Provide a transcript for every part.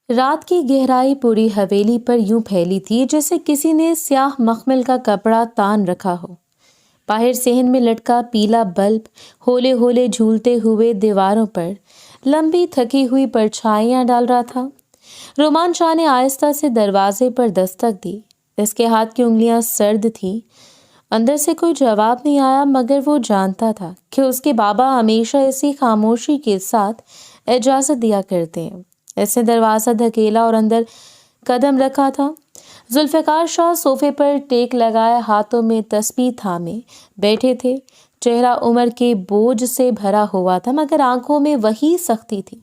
رات کی گہرائی پوری حویلی پر یوں پھیلی تھی جیسے کسی نے سیاہ مخمل کا کپڑا تان رکھا ہو۔ باہر صحن میں لٹکا پیلا بلب ہولے ہولے جھولتے ہوئے دیواروں پر لمبی تھکی ہوئی پرچھائیاں ڈال رہا تھا۔ رومان شاہ نے آہستہ سے دروازے پر دستک دی۔ اس کے ہاتھ کی انگلیاں سرد تھیں۔ اندر سے کوئی جواب نہیں آیا، مگر وہ جانتا تھا کہ اس کے بابا ہمیشہ اسی خاموشی کے ساتھ اجازت دیا کرتے ہیں۔ اس نے دروازہ دھکیلا اور اندر قدم رکھا تھا۔ ذوالفقار شاہ صوفے پر ٹیک لگائے ہاتھوں میں تسبیح تھامے بیٹھے تھے۔ چہرہ عمر کے بوجھ سے بھرا ہوا تھا، مگر آنکھوں میں وہی سختی تھی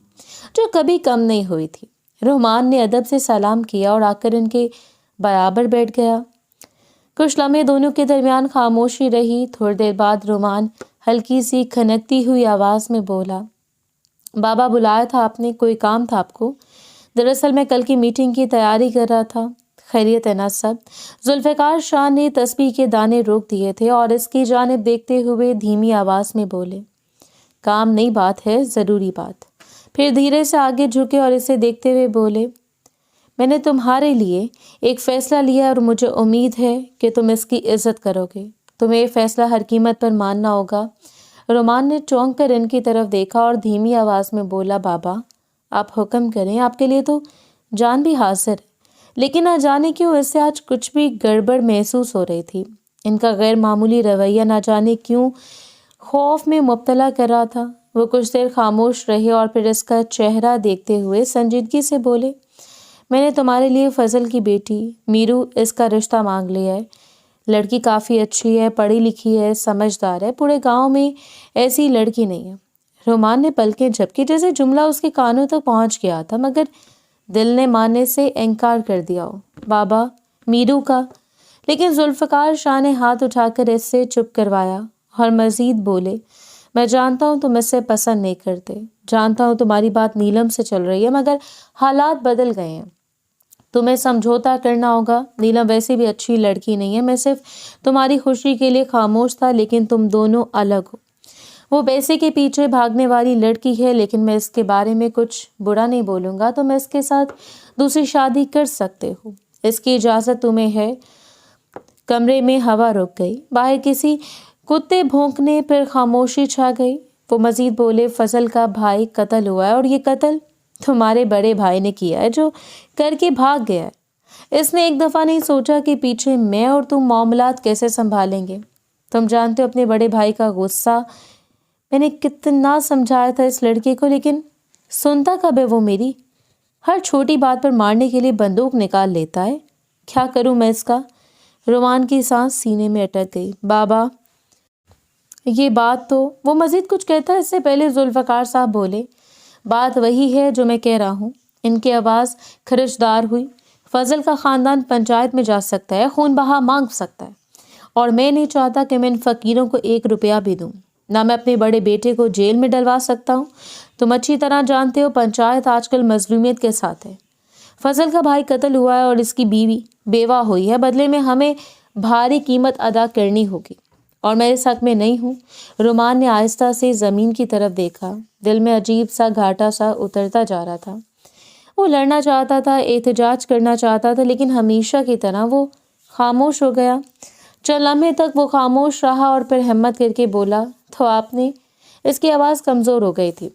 جو کبھی کم نہیں ہوئی تھی۔ رومان نے ادب سے سلام کیا اور آ کر ان کے برابر بیٹھ گیا۔ کچھ لمحے دونوں کے درمیان خاموشی رہی۔ تھوڑی دیر بعد رومان ہلکی سی کھنکتی ہوئی آواز میں بولا، بابا بلایا تھا آپ نے؟ کوئی کام تھا آپ کو؟ دراصل میں کل کی میٹنگ کی تیاری کر رہا تھا۔ خیریت ہے نا سب؟ ذوالفقار شاہ نے تسبیح کے دانے روک دیے تھے اور اس کی جانب دیکھتے ہوئے دھیمی آواز میں بولے، کام نہیں، بات ہے، ضروری بات۔ پھر دھیرے سے آگے جھکے اور اسے دیکھتے ہوئے بولے، میں نے تمہارے لیے ایک فیصلہ لیا اور مجھے امید ہے کہ تم اس کی عزت کرو گے۔ تمہیں یہ فیصلہ ہر قیمت پر ماننا ہوگا۔ رومان نے چونک کر ان کی طرف دیکھا اور دھیمی آواز میں بولا، بابا آپ حکم کریں، آپ کے لیے تو جان بھی حاضر ہے۔ لیکن نہ جانے کیوں اس سے آج کچھ بھی گڑبڑ محسوس ہو رہی تھی۔ ان کا غیر معمولی رویہ نہ جانے کیوں خوف میں مبتلا کر رہا تھا۔ وہ کچھ دیر خاموش رہے اور پھر اس کا چہرہ دیکھتے ہوئے سنجیدگی سے بولے، میں نے تمہارے لیے فضل کی بیٹی میرو اس کا رشتہ مانگ لیا ہے۔ لڑکی کافی اچھی ہے، پڑھی لکھی ہے، سمجھدار ہے، پورے گاؤں میں ایسی لڑکی نہیں ہے۔ رومان نے پلکیں جھپکی، جیسے جملہ اس کے کانوں تک پہنچ گیا تھا، مگر دل نے ماننے سے انکار کر دیا ہو۔ بابا میرو کا؟ لیکن ذوالفقار شاہ نے ہاتھ اٹھا کر اس سے چپ کروایا اور مزید بولے، میں جانتا ہوں تم اس سے پسند نہیں کرتے، جانتا ہوں تمہاری بات نیلم سے چل رہی ہے، مگر حالات بدل گئے ہیں، تمہیں سمجھوتا کرنا ہوگا۔ نیلم ویسے بھی اچھی لڑکی نہیں ہے، میں صرف تمہاری خوشی کے لیے خاموش تھا، لیکن تم دونوں الگ ہو۔ وہ پیسے کے پیچھے بھاگنے والی لڑکی ہے، لیکن میں اس کے بارے میں کچھ برا نہیں بولوں گا۔ تم اس کے ساتھ دوسری شادی کر سکتے ہو، اس کی اجازت تمہیں ہے۔ کمرے میں ہوا رک گئی، باہر کسی کتے بھونکنے پر خاموشی چھا گئی۔ وہ مزید بولے، فضل کا بھائی قتل ہوا ہے اور یہ قتل تمہارے بڑے بھائی نے کیا ہے، جو کر کے بھاگ گیا ہے۔ اس نے ایک دفعہ نہیں سوچا کہ پیچھے میں اور تم معاملات کیسے سنبھالیں گے۔ تم جانتے ہو اپنے بڑے بھائی کا غصہ، میں نے کتنا سمجھایا تھا اس لڑکے کو، لیکن سنتا کب ہے وہ میری؟ ہر چھوٹی بات پر مارنے کے لیے بندوق نکال لیتا ہے۔ کیا کروں میں اس کا؟ رومان کی سانس سینے میں اٹک گئی۔ بابا یہ بات تو، وہ مزید کچھ کہتا ہے اس سے پہلے ذوالفقار صاحب بولے، بات وہی ہے جو میں کہہ رہا ہوں۔ ان کی آواز خرچدار ہوئی، فضل کا خاندان پنچایت میں جا سکتا ہے، خون بہا مانگ سکتا ہے، اور میں نہیں چاہتا کہ میں ان فقیروں کو ایک روپیہ بھی دوں، نہ میں اپنے بڑے بیٹے کو جیل میں ڈلوا سکتا ہوں۔ تم اچھی طرح جانتے ہو پنچایت آج کل مظلومیت کے ساتھ ہے۔ فضل کا بھائی قتل ہوا ہے اور اس کی بیوی بیوہ ہوئی ہے، بدلے میں ہمیں بھاری قیمت ادا کرنی ہوگی، اور میں اس حق میں نہیں ہوں۔ رومان نے آہستہ سے زمین کی طرف دیکھا، دل میں عجیب سا گھاٹا سا اترتا جا رہا تھا۔ وہ لڑنا چاہتا تھا، احتجاج کرنا چاہتا تھا، لیکن ہمیشہ کی طرح وہ خاموش ہو گیا۔ چند لمحے تک وہ خاموش رہا اور پھر ہمت کر کے بولا، تو آپ نے، اس کی آواز کمزور ہو گئی تھی،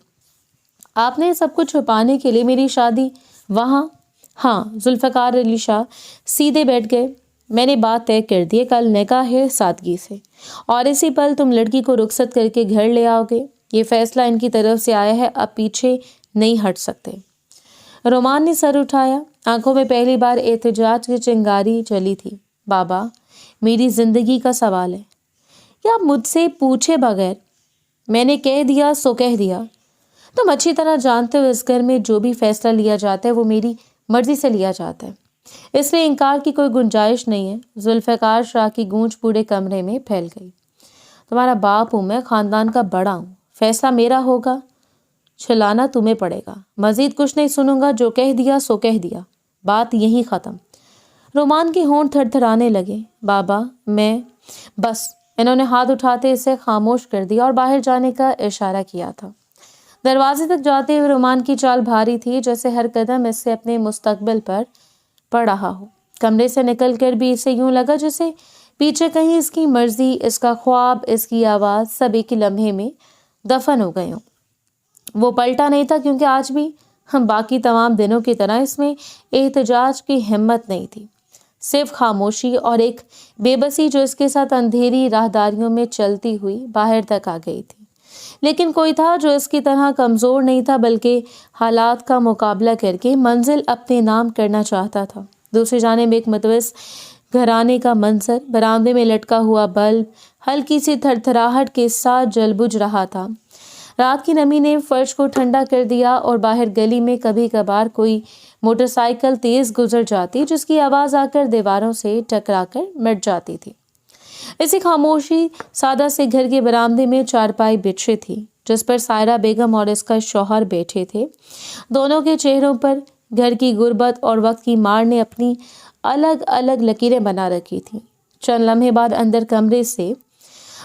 آپ نے سب کچھ چھپانے کے لیے میری شادی وہاں؟ ہاں۔ ذوالفقار علی شاہ سیدھے بیٹھ گئے، میں نے بات طے کر دی ہے، کل نکاح ہے سادگی سے، اور اسی پل تم لڑکی کو رخصت کر کے گھر لے آؤ گے۔ یہ فیصلہ ان کی طرف سے آیا ہے، اب پیچھے نہیں ہٹ سکتے۔ رومان نے سر اٹھایا، آنکھوں میں پہلی بار احتجاج کی چنگاری چلی تھی۔ بابا میری زندگی کا سوال ہے، یا مجھ سے پوچھے بغیر میں نے کہہ دیا سو کہہ دیا۔ تم اچھی طرح جانتے ہو اس گھر میں جو بھی فیصلہ لیا جاتا ہے وہ میری مرضی سے لیا جاتا ہے، اس لیے انکار کی کوئی گنجائش نہیں ہے۔ ذوالفقار شاہ کی گونج پورے کمرے میں پھیل گئی۔ تمہارا باپ ہوں میں، خاندان کا بڑا ہوں، فیصلہ میرا ہوگا، چلانا تمہیں پڑے گا۔ مزید کچھ نہیں سنوں گا، جو کہہ دیا سو کہہ دیا، بات یہیں ختم۔ رومان کے ہونٹ تھر تھرانے لگے۔ بابا میں بس، انہوں نے ہاتھ اٹھاتے اسے خاموش کر دیا اور باہر جانے کا اشارہ کیا تھا۔ دروازے تک جاتے ہوئے رومان کی چال بھاری تھی، جیسے ہر قدم اس سے اپنے مستقبل پر پڑ رہا ہو۔ کمرے سے نکل کر بھی اسے یوں لگا جیسے پیچھے کہیں اس کی مرضی، اس کا خواب، اس کی آواز سب ایک ہی لمحے میں دفن ہو گئے ہوں۔ وہ پلٹا نہیں تھا کیونکہ آج بھی ہم باقی تمام دنوں کی طرح اس میں احتجاج کی ہمت نہیں تھی، صرف خاموشی اور ایک بے بسی جو اس کے ساتھ اندھیری راہداریوں میں چلتی ہوئی باہر تک آ گئی تھی۔ لیکن کوئی تھا جو اس کی طرح کمزور نہیں تھا، بلکہ حالات کا مقابلہ کر کے منزل اپنے نام کرنا چاہتا تھا۔ دوسری جانب ایک متوس گھرانے کا منظر، برآمدے میں لٹکا ہوا بلب ہلکی سی تھر تھراہٹ کے ساتھ جل بجھ رہا تھا۔ رات کی نمی نے فرش کو ٹھنڈا کر دیا اور باہر گلی میں کبھی کبھار کوئی موٹر سائیکل تیز گزر جاتی جس کی آواز آ کر دیواروں سے ٹکرا کر مٹ جاتی تھی۔ اسی خاموشی سادہ سے گھر کے برآمدے میں چارپائی بچھی تھی جس پر سائرہ بیگم اور اس کا شوہر بیٹھے تھے۔ دونوں کے چہروں پر گھر کی غربت اور وقت کی مار نے اپنی الگ الگ لکیریں بنا رکھی تھیں۔ چند لمحے بعد اندر کمرے سے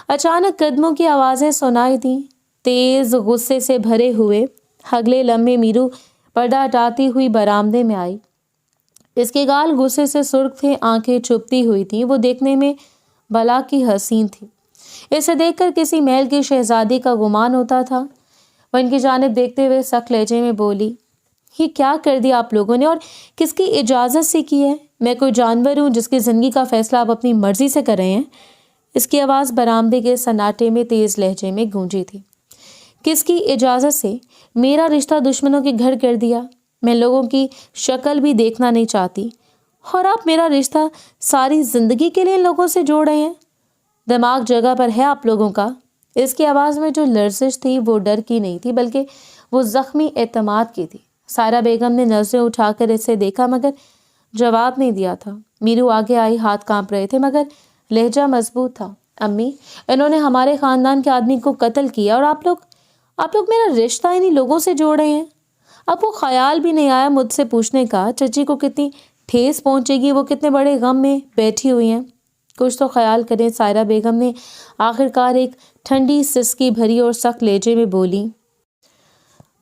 اچانک قدموں کی آوازیں سنائی دیں، تیز غصے سے بھرے ہوئے۔ اگلے لمحے میرو پردہ ہٹاتی ہوئی برآمدے میں آئی۔ اس کے گال غصے سے سرخ تھے، آنکھیں چپتی ہوئی تھیں، وہ دیکھنے میں بلا کی حسین تھی۔ اسے دیکھ کر کسی محل کی شہزادی کا گمان ہوتا تھا۔ وہ ان کی جانب دیکھتے ہوئے سخت لہجے میں بولی، یہ کیا کر دیا آپ لوگوں نے اور کس کی اجازت سے کی ہے؟ میں کوئی جانور ہوں جس کی زندگی کا فیصلہ آپ اپنی مرضی سے کر رہے ہیں؟ اس کی آواز برآمدے کے سناٹے میں تیز لہجے میں گونجی تھی۔ کس کی اجازت سے میرا رشتہ دشمنوں کے گھر کر دیا؟ میں لوگوں کی شکل بھی دیکھنا نہیں چاہتی اور آپ میرا رشتہ ساری زندگی کے لیے لوگوں سے جوڑ رہے ہیں؟ دماغ جگہ پر ہے آپ لوگوں کا؟ اس کی آواز میں جو لرزش تھی وہ ڈر کی نہیں تھی بلکہ وہ زخمی اعتماد کی تھی۔ سائرہ بیگم نے نظریں اٹھا کر اسے دیکھا مگر جواب نہیں دیا تھا۔ میرو آگے آئی، ہاتھ کانپ رہے تھے مگر لہجہ مضبوط تھا۔ امی، انہوں نے ہمارے خاندان کے آدمی کو قتل کیا اور آپ لوگ میرا رشتہ انہیں لوگوں سے جوڑ رہے ہیں۔ اب وہ خیال بھی نہیں آیا مجھ سے پوچھنے کا چچی کو کتنی ٹھیس پہنچے گی، وہ کتنے بڑے غم میں بیٹھی ہوئی ہیں۔ کچھ تو خیال کریں۔ سائرہ بیگم نے آخرکار ایک ٹھنڈی سسکی بھری اور سخت لہجے میں بولی،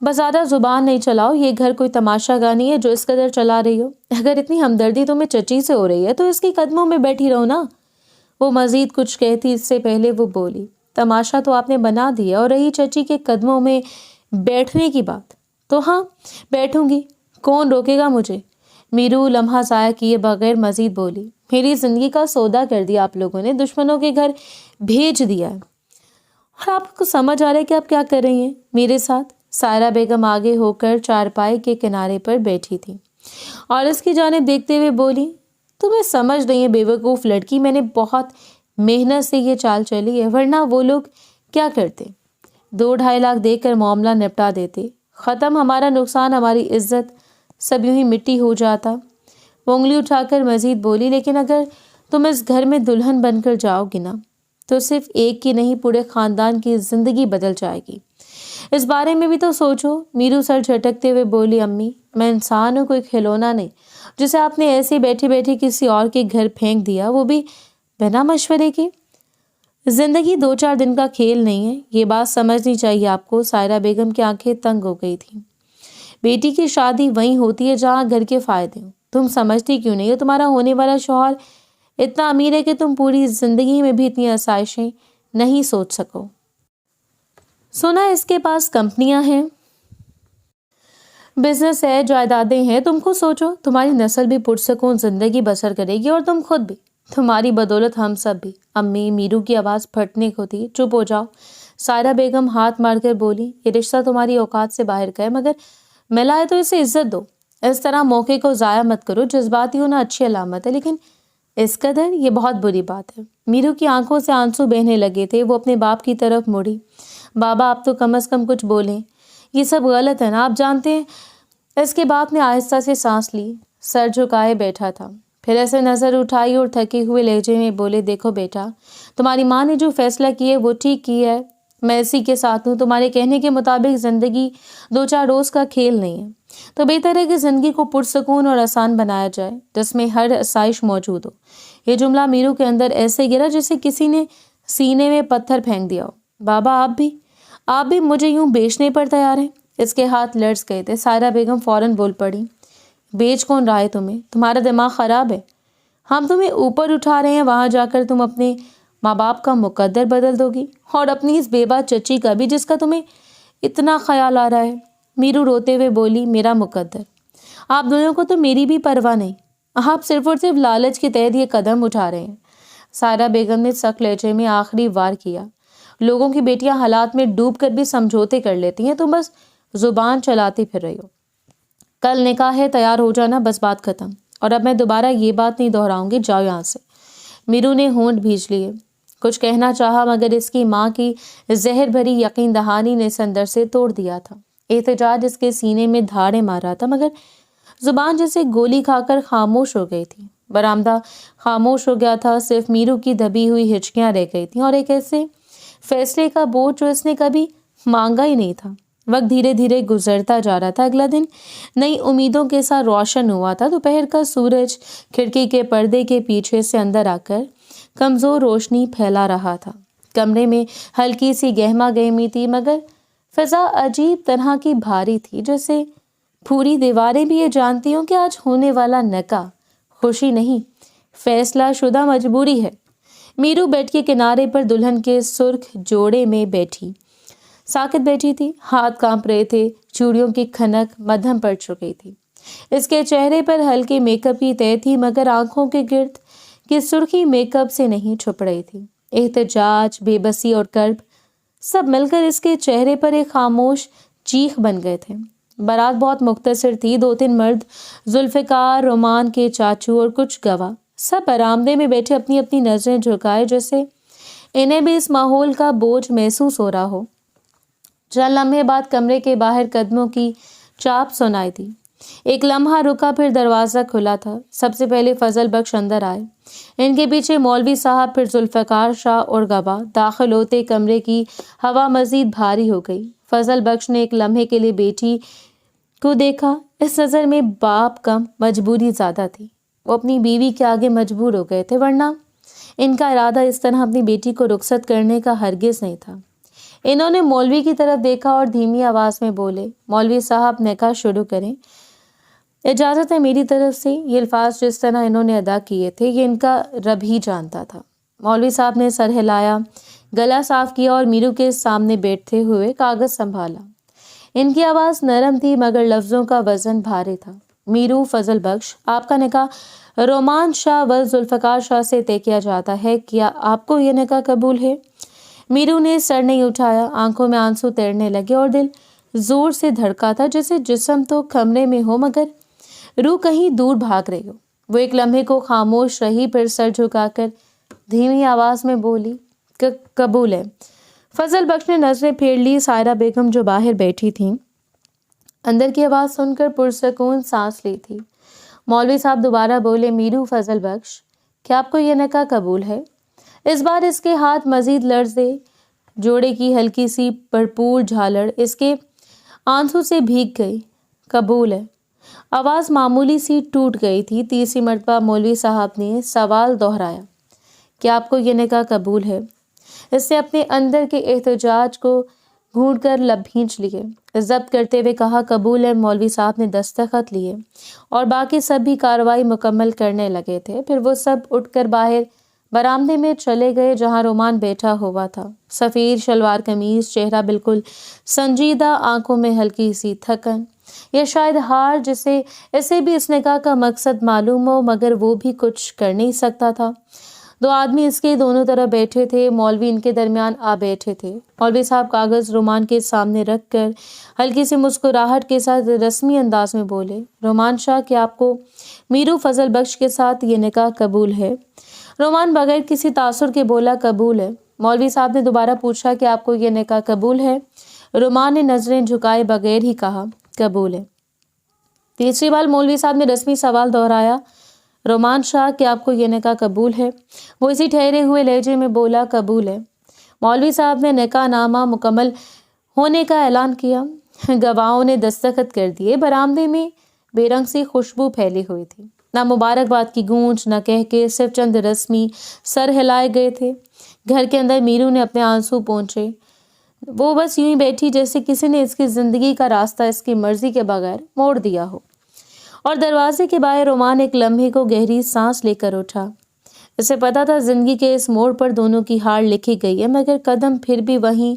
بس زیادہ زبان نہیں چلاؤ، یہ گھر کوئی تماشا گاہ نہیں ہے جو اس قدر چلا رہی ہو۔ اگر اتنی ہمدردی تمہیں چچی سے ہو رہی ہے تو اس کے قدموں میں بیٹھی رہو نا۔ وہ مزید کچھ کہتی اس سے پہلے وہ بولی، تماشا تو آپ نے بنا دیا، اور رہی چچی کے قدموں میں بیٹھنے کی بات تو ہاں بیٹھوں گی، کون روکے گا مجھے؟ میرو لمحہ ضائع کیے بغیر مزید بولی، میری زندگی کا سودا کر دیا آپ لوگوں نے، دشمنوں کے گھر بھیج دیا ہے، اور آپ کو سمجھ آ رہا ہے کہ آپ کیا کر رہی ہیں میرے ساتھ؟ سائرہ بیگم آگے ہو کر چارپائی کے کنارے پر بیٹھی تھی اور اس کی جانب دیکھتے ہوئے بولی، تمہیں سمجھ نہیں ہے بے وقوف لڑکی، میں نے بہت محنت سے یہ چال چلی ہے، ورنہ وہ لوگ کیا کرتے؟ 2-2.5 لاکھ دے کر معاملہ نپٹا دیتے، ختم ہمارا نقصان، ہماری عزت سب یوں ہی مٹی ہو جاتا۔ وہ انگلی اٹھا کر مزید بولی، لیکن اگر تم اس گھر میں دلہن بن کر جاؤ گی نا تو صرف ایک کی نہیں پورے خاندان کی زندگی بدل جائے گی، اس بارے میں بھی تو سوچو۔ میرو سر جھٹکتے ہوئے بولی، امی، میں انسان ہوں، کوئی کھلونا نہیں جسے آپ نے ایسے بیٹھی بیٹھی کسی اور کے گھر پھینک دیا، وہ بھی بنا مشورے کے۔ زندگی 2-4 دن کا کھیل نہیں ہے، یہ بات سمجھنی چاہیے آپ کو۔ سائرہ بیگم کی آنکھیں تنگ ہو گئی تھیں۔ بیٹی کی شادی وہیں ہوتی ہے جہاں گھر کے فائدے ہوں، تم سمجھتی کیوں نہیں ہو؟ تمہارا ہونے والا شوہر اتنا امیر ہے کہ تم پوری زندگی میں بھی اتنی آسائشیں نہیں سوچ سکو۔ سنا اس کے پاس کمپنیاں ہیں، بزنس ہے، جائیدادیں ہیں، تم خود سوچو، تمہاری نسل بھی پرسکون زندگی بسر کرے گی اور تم خود بھی، تمہاری بدولت ہم سب بھی۔ امی، میرو کی آواز پھٹنے کو تھی۔ چپ ہو جاؤ، سائرہ بیگم ہاتھ مار کر بولی، یہ رشتہ تمہاری اوقات سے باہر کا ہے مگر ملا ہے تو اسے عزت دو، اس طرح موقع کو ضائع مت کرو۔ جذباتی ہونا اچھی علامت ہے لیکن اس قدر یہ بہت بری بات ہے۔ میرو کی آنکھوں سے آنسو بہنے لگے تھے، وہ اپنے باپ کی طرف مڑی۔ بابا، آپ تو کم از کم کچھ بولیں، یہ سب غلط ہے نا، آپ جانتے ہیں۔ اس کے باپ نے آہستہ سے سانس لی، سر جھکائے بیٹھا تھا، پھر ایسے نظر اٹھائی اور تھکے ہوئے لہجے میں بولے، دیکھو بیٹا، تمہاری ماں نے جو فیصلہ کیا ہے وہ ٹھیک کیا ہے، میں اسی کے ساتھ ہوں۔ تمہارے کہنے کے مطابق زندگی 2-4 روز کا کھیل نہیں ہے، تو بہتر ہے کہ زندگی کو پرسکون اور آسان بنایا جائے جس میں ہر آسائش موجود ہو۔ یہ جملہ میرو کے اندر ایسے گرا جیسے کسی نے سینے میں پتھر پھینک دیا ہو۔ بابا، آپ بھی آپ بھی مجھے یوں بیچنے پر تیار ہیں؟ اس کے ہاتھ لرز گئے تھے۔ سائرہ بیگم فوراً بول پڑی، بیچ کون رہا ہے تمہیں؟ تمہارا دماغ خراب ہے؟ ہم تمہیں اوپر اٹھا رہے ہیں، وہاں جا کر تم اپنے ماں باپ کا مقدر بدل دو گی، اور اپنی اس بیوہ چچی کا بھی جس کا تمہیں اتنا خیال آ رہا ہے۔ میرو روتے ہوئے بولی، میرا مقدر؟ آپ دونوں کو تو میری بھی پرواہ نہیں، آپ صرف اور صرف لالچ کے تحت یہ قدم اٹھا رہے ہیں۔ سائرہ بیگم نے سخت لہجے میں آخری وار کیا، لوگوں کی بیٹیاں حالات میں ڈوب کر بھی سمجھوتے کر لیتی ہیں، تم بس زبان چلاتی پھر رہی ہو۔ کل نکاح ہے، تیار ہو جانا، بس بات ختم، اور اب میں دوبارہ یہ بات نہیں دہراؤں گی، جاؤ یہاں سے۔ میرو نے ہونٹ بھیج لیے، کچھ کہنا چاہا مگر اس کی ماں کی زہر بھری یقین دہانی نے اندر سے توڑ دیا تھا۔ احتجاج اس کے سینے میں دھاڑے مار رہا تھا مگر زبان جیسے گولی کھا کر خاموش ہو گئی تھی۔ برآمدہ خاموش ہو گیا تھا، صرف میرو کی دبی ہوئی ہچکیاں رہ گئی تھیں اور ایک ایسے فیصلے کا بوجھ جو اس نے کبھی مانگا ہی نہیں تھا۔ وقت دھیرے دھیرے گزرتا جا رہا تھا۔ اگلا دن نئی امیدوں کے ساتھ روشن ہوا تھا۔ دوپہر کا سورج کھڑکی کے پردے کے پیچھے سے اندر آ کر کمزور روشنی پھیلا رہا تھا۔ کمرے میں ہلکی سی گہما گہمی تھی مگر فضا عجیب طرح کی بھاری تھی، جیسے پوری دیواریں بھی یہ جانتی ہوں کہ آج ہونے والا نکاح خوشی نہیں، فیصلہ شدہ مجبوری ہے۔ میرو بیڈ کے کنارے پر دلہن کے سرخ جوڑے میں بیٹھی ساکت بیٹھی تھی، ہاتھ کانپ رہے تھے، چوڑیوں کی کھنک مدھم پڑ چکی تھی۔ اس کے چہرے پر ہلکے میک اپ کی تہ تھی مگر آنکھوں کے گرد کی سرخی میک اپ سے نہیں چھپ رہی تھی۔ احتجاج، بے بسی اور کرب سب مل کر اس کے چہرے پر ایک خاموش چیخ بن گئے تھے۔ بارات بہت مختصر تھی، 2-3 مرد، ذوالفقار، رومان کے چاچو اور کچھ گواہ، سب برآمدے میں بیٹھے اپنی اپنی نظریں جھکائے جیسے انہیں بھی اس ماحول کا بوجھ محسوس ہو رہا ہو۔ چند لمحے بعد کمرے کے باہر قدموں کی چاپ سنائی دی۔ ایک لمحہ رکا، پھر دروازہ کھلا تھا۔ سب سے پہلے فضل بخش اندر آئے، ان کے پیچھے مولوی صاحب، پھر ذوالفقار شاہ اور گواہ۔ داخل ہوتے کمرے کی ہوا مزید بھاری ہو گئی۔ فضل بخش نے ایک لمحے کے لیے بیٹی کو دیکھا، اس نظر میں باپ کم مجبوری زیادہ تھی۔ وہ اپنی بیوی کے آگے مجبور ہو گئے تھے، ورنہ ان کا ارادہ اس طرح اپنی بیٹی کو رخصت کرنے کا ہرگز نہیں تھا۔ انہوں نے مولوی کی طرف دیکھا اور دھیمی آواز میں بولے، مولوی صاحب نکاح شروع کریں۔ اجازت ہے میری طرف سے۔ یہ الفاظ جس طرح انہوں نے ادا کیے تھے یہ ان کا رب ہی جانتا تھا۔ مولوی صاحب نے سر ہلایا، گلا صاف کیا اور میرو کے سامنے بیٹھتے ہوئے کاغذ سنبھالا۔ ان کی آواز نرم تھی مگر لفظوں کا وزن بھاری تھا۔ میرو فضل بخش، آپ کا نکاح رومان شاہ و ذوالفقار شاہ سے طے کیا جاتا ہے، کیا آپ کو یہ نکاح قبول ہے؟ میرو نے سر نہیں اٹھایا، آنکھوں میں آنسو تیرنے لگے اور دل زور سے دھڑکا تھا، جیسے جسم تو کمرے میں ہو مگر روح کہیں دور بھاگ رہی ہو۔ وہ ایک لمحے کو خاموش رہی، پھر سر جھکا کر دھیمی آواز میں بولی، قبول ہے۔ فضل بخش نے نظریں پھیر لی۔ سائرہ بیگم جو باہر بیٹھی تھیں اندر کی آواز سن کر پرسکون سانس لی تھی۔ مولوی صاحب دوبارہ بولے، میرو فضل بخش، کیا آپ کو یہ نکاح قبول ہے؟ اس بار اس کے ہاتھ مزید لرزے، جوڑے کی ہلکی سی بھرپور جھالڑ اس کے آنسو سے بھیگ گئی۔ قبول ہے۔ آواز معمولی سی ٹوٹ گئی تھی۔ تیسری مرتبہ مولوی صاحب نے سوال دہرایا، کیا آپ کو یہ نکاح قبول ہے؟ اس نے اپنے اندر کے احتجاج کو گھونٹ کر لب بھینچ لیے، ضبط کرتے ہوئے کہا، قبول ہے۔ مولوی صاحب نے دستخط لیے اور باقی سب بھی کارروائی مکمل کرنے لگے تھے۔ پھر وہ سب اٹھ کر باہر برآمدے میں چلے گئے جہاں رومان بیٹھا ہوا تھا، سفید شلوار قمیض، چہرہ بالکل سنجیدہ، آنکھوں میں ہلکی سی تھکن یا شاید ہار، جسے اسے بھی اس نکاح کا مقصد معلوم ہو مگر وہ بھی کچھ کر نہیں سکتا تھا۔ 2 آدمی اس کے دونوں طرف بیٹھے تھے، مولوی ان کے درمیان آ بیٹھے تھے۔ مولوی صاحب کاغذ رومان کے سامنے رکھ کر ہلکی سی مسکراہٹ کے ساتھ رسمی انداز میں بولے، رومان شاہ، کیا آپ کو میرو فضل بخش کے ساتھ یہ نکاح قبول ہے؟ رومان بغیر کسی تاثر کے بولا، قبول ہے۔ مولوی صاحب نے دوبارہ پوچھا کہ آپ کو یہ نکاح قبول ہے؟ رومان نے نظریں جھکائے بغیر ہی کہا، قبول ہے۔ تیسری بار مولوی صاحب نے رسمی سوال دہرایا، رومان شاہ، کیا آپ کو یہ نکاح قبول ہے؟ وہ اسی ٹھہرے ہوئے لہجے میں بولا، قبول ہے۔ مولوی صاحب نے نکاح نامہ مکمل ہونے کا اعلان کیا۔ گواہوں نے دستخط کر دیے۔ برآمدے میں بے رنگ سی خوشبو پھیلی ہوئی تھی، نہ مبارکباد کی گونج، نہ کہکے، صرف چند رسمی سر ہلائے گئے تھے۔ گھر کے اندر میرو نے اپنے آنسو پونچھے، وہ بس یوں ہی بیٹھی جیسے کسی نے اس کی زندگی کا راستہ اس کی مرضی کے بغیر موڑ دیا ہو۔ اور دروازے کے باہر رومان ایک لمحے کو گہری سانس لے کر اٹھا۔ اسے پتا تھا زندگی کے اس موڑ پر دونوں کی ہار لکھی گئی ہے، مگر قدم پھر بھی وہیں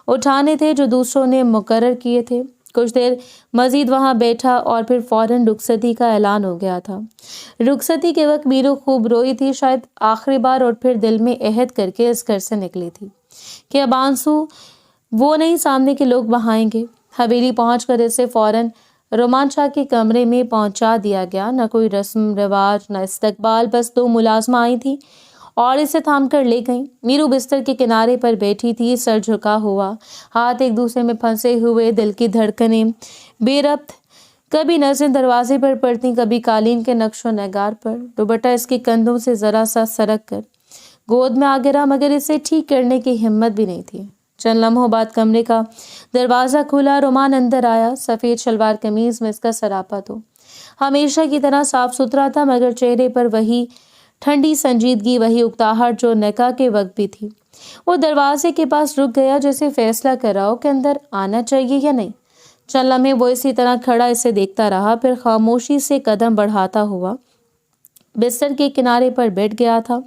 اٹھانے تھے جو دوسروں نے مقرر کیے تھے۔ کچھ دیر مزید وہاں بیٹھا اور پھر فوراً رخصتی کا اعلان ہو گیا تھا۔ رخصتی کے وقت میرو خوب روئی تھی، شاید آخری بار، اور پھر دل میں عہد کر کے اس گھر سے نکلی تھی کہ اب آنسو وہ نہیں سامنے کے لوگ بہائیں گے۔ حویلی پہنچ کر اسے فوراً رومان شاہ کے کمرے میں پہنچا دیا گیا۔ نہ کوئی رسم رواج، نہ استقبال، بس 2 ملازمہ آئی تھی اور اسے تھام کر لے گئیں۔ میرو بستر کے کنارے پر بیٹھی تھی، سر جھکا ہوا، ہاتھ ایک دوسرے میں پھنسے ہوئے، دل کی دھڑکنیں بے ربط۔ کبھی نظریں دروازے پر پڑتی، کبھی قالین کے نقش و نگار پر۔ دوپٹہ اس کے کندھوں سے ذرا سا سرک کر گود میں آ گرا، مگر اسے ٹھیک کرنے کی ہمت بھی نہیں تھی۔ چند لمحوں بعد کمرے کا دروازہ کھلا، رومان اندر آیا۔ سفید شلوار قمیض میں اس کا سراپا تو ہمیشہ کی طرح صاف ستھرا تھا، مگر چہرے پر وہی ٹھنڈی سنجیدگی، وہی اکتاہٹ جو نکاح کے وقت بھی تھی۔ وہ دروازے کے پاس رک گیا، جیسے فیصلہ کر رہا ہو کہ اندر آنا چاہیے یا نہیں۔ چند لمحے وہ اسی طرح کھڑا اسے دیکھتا رہا، پھر خاموشی سے قدم بڑھاتا ہوا بستر کے کنارے پر بیٹھ گیا تھا،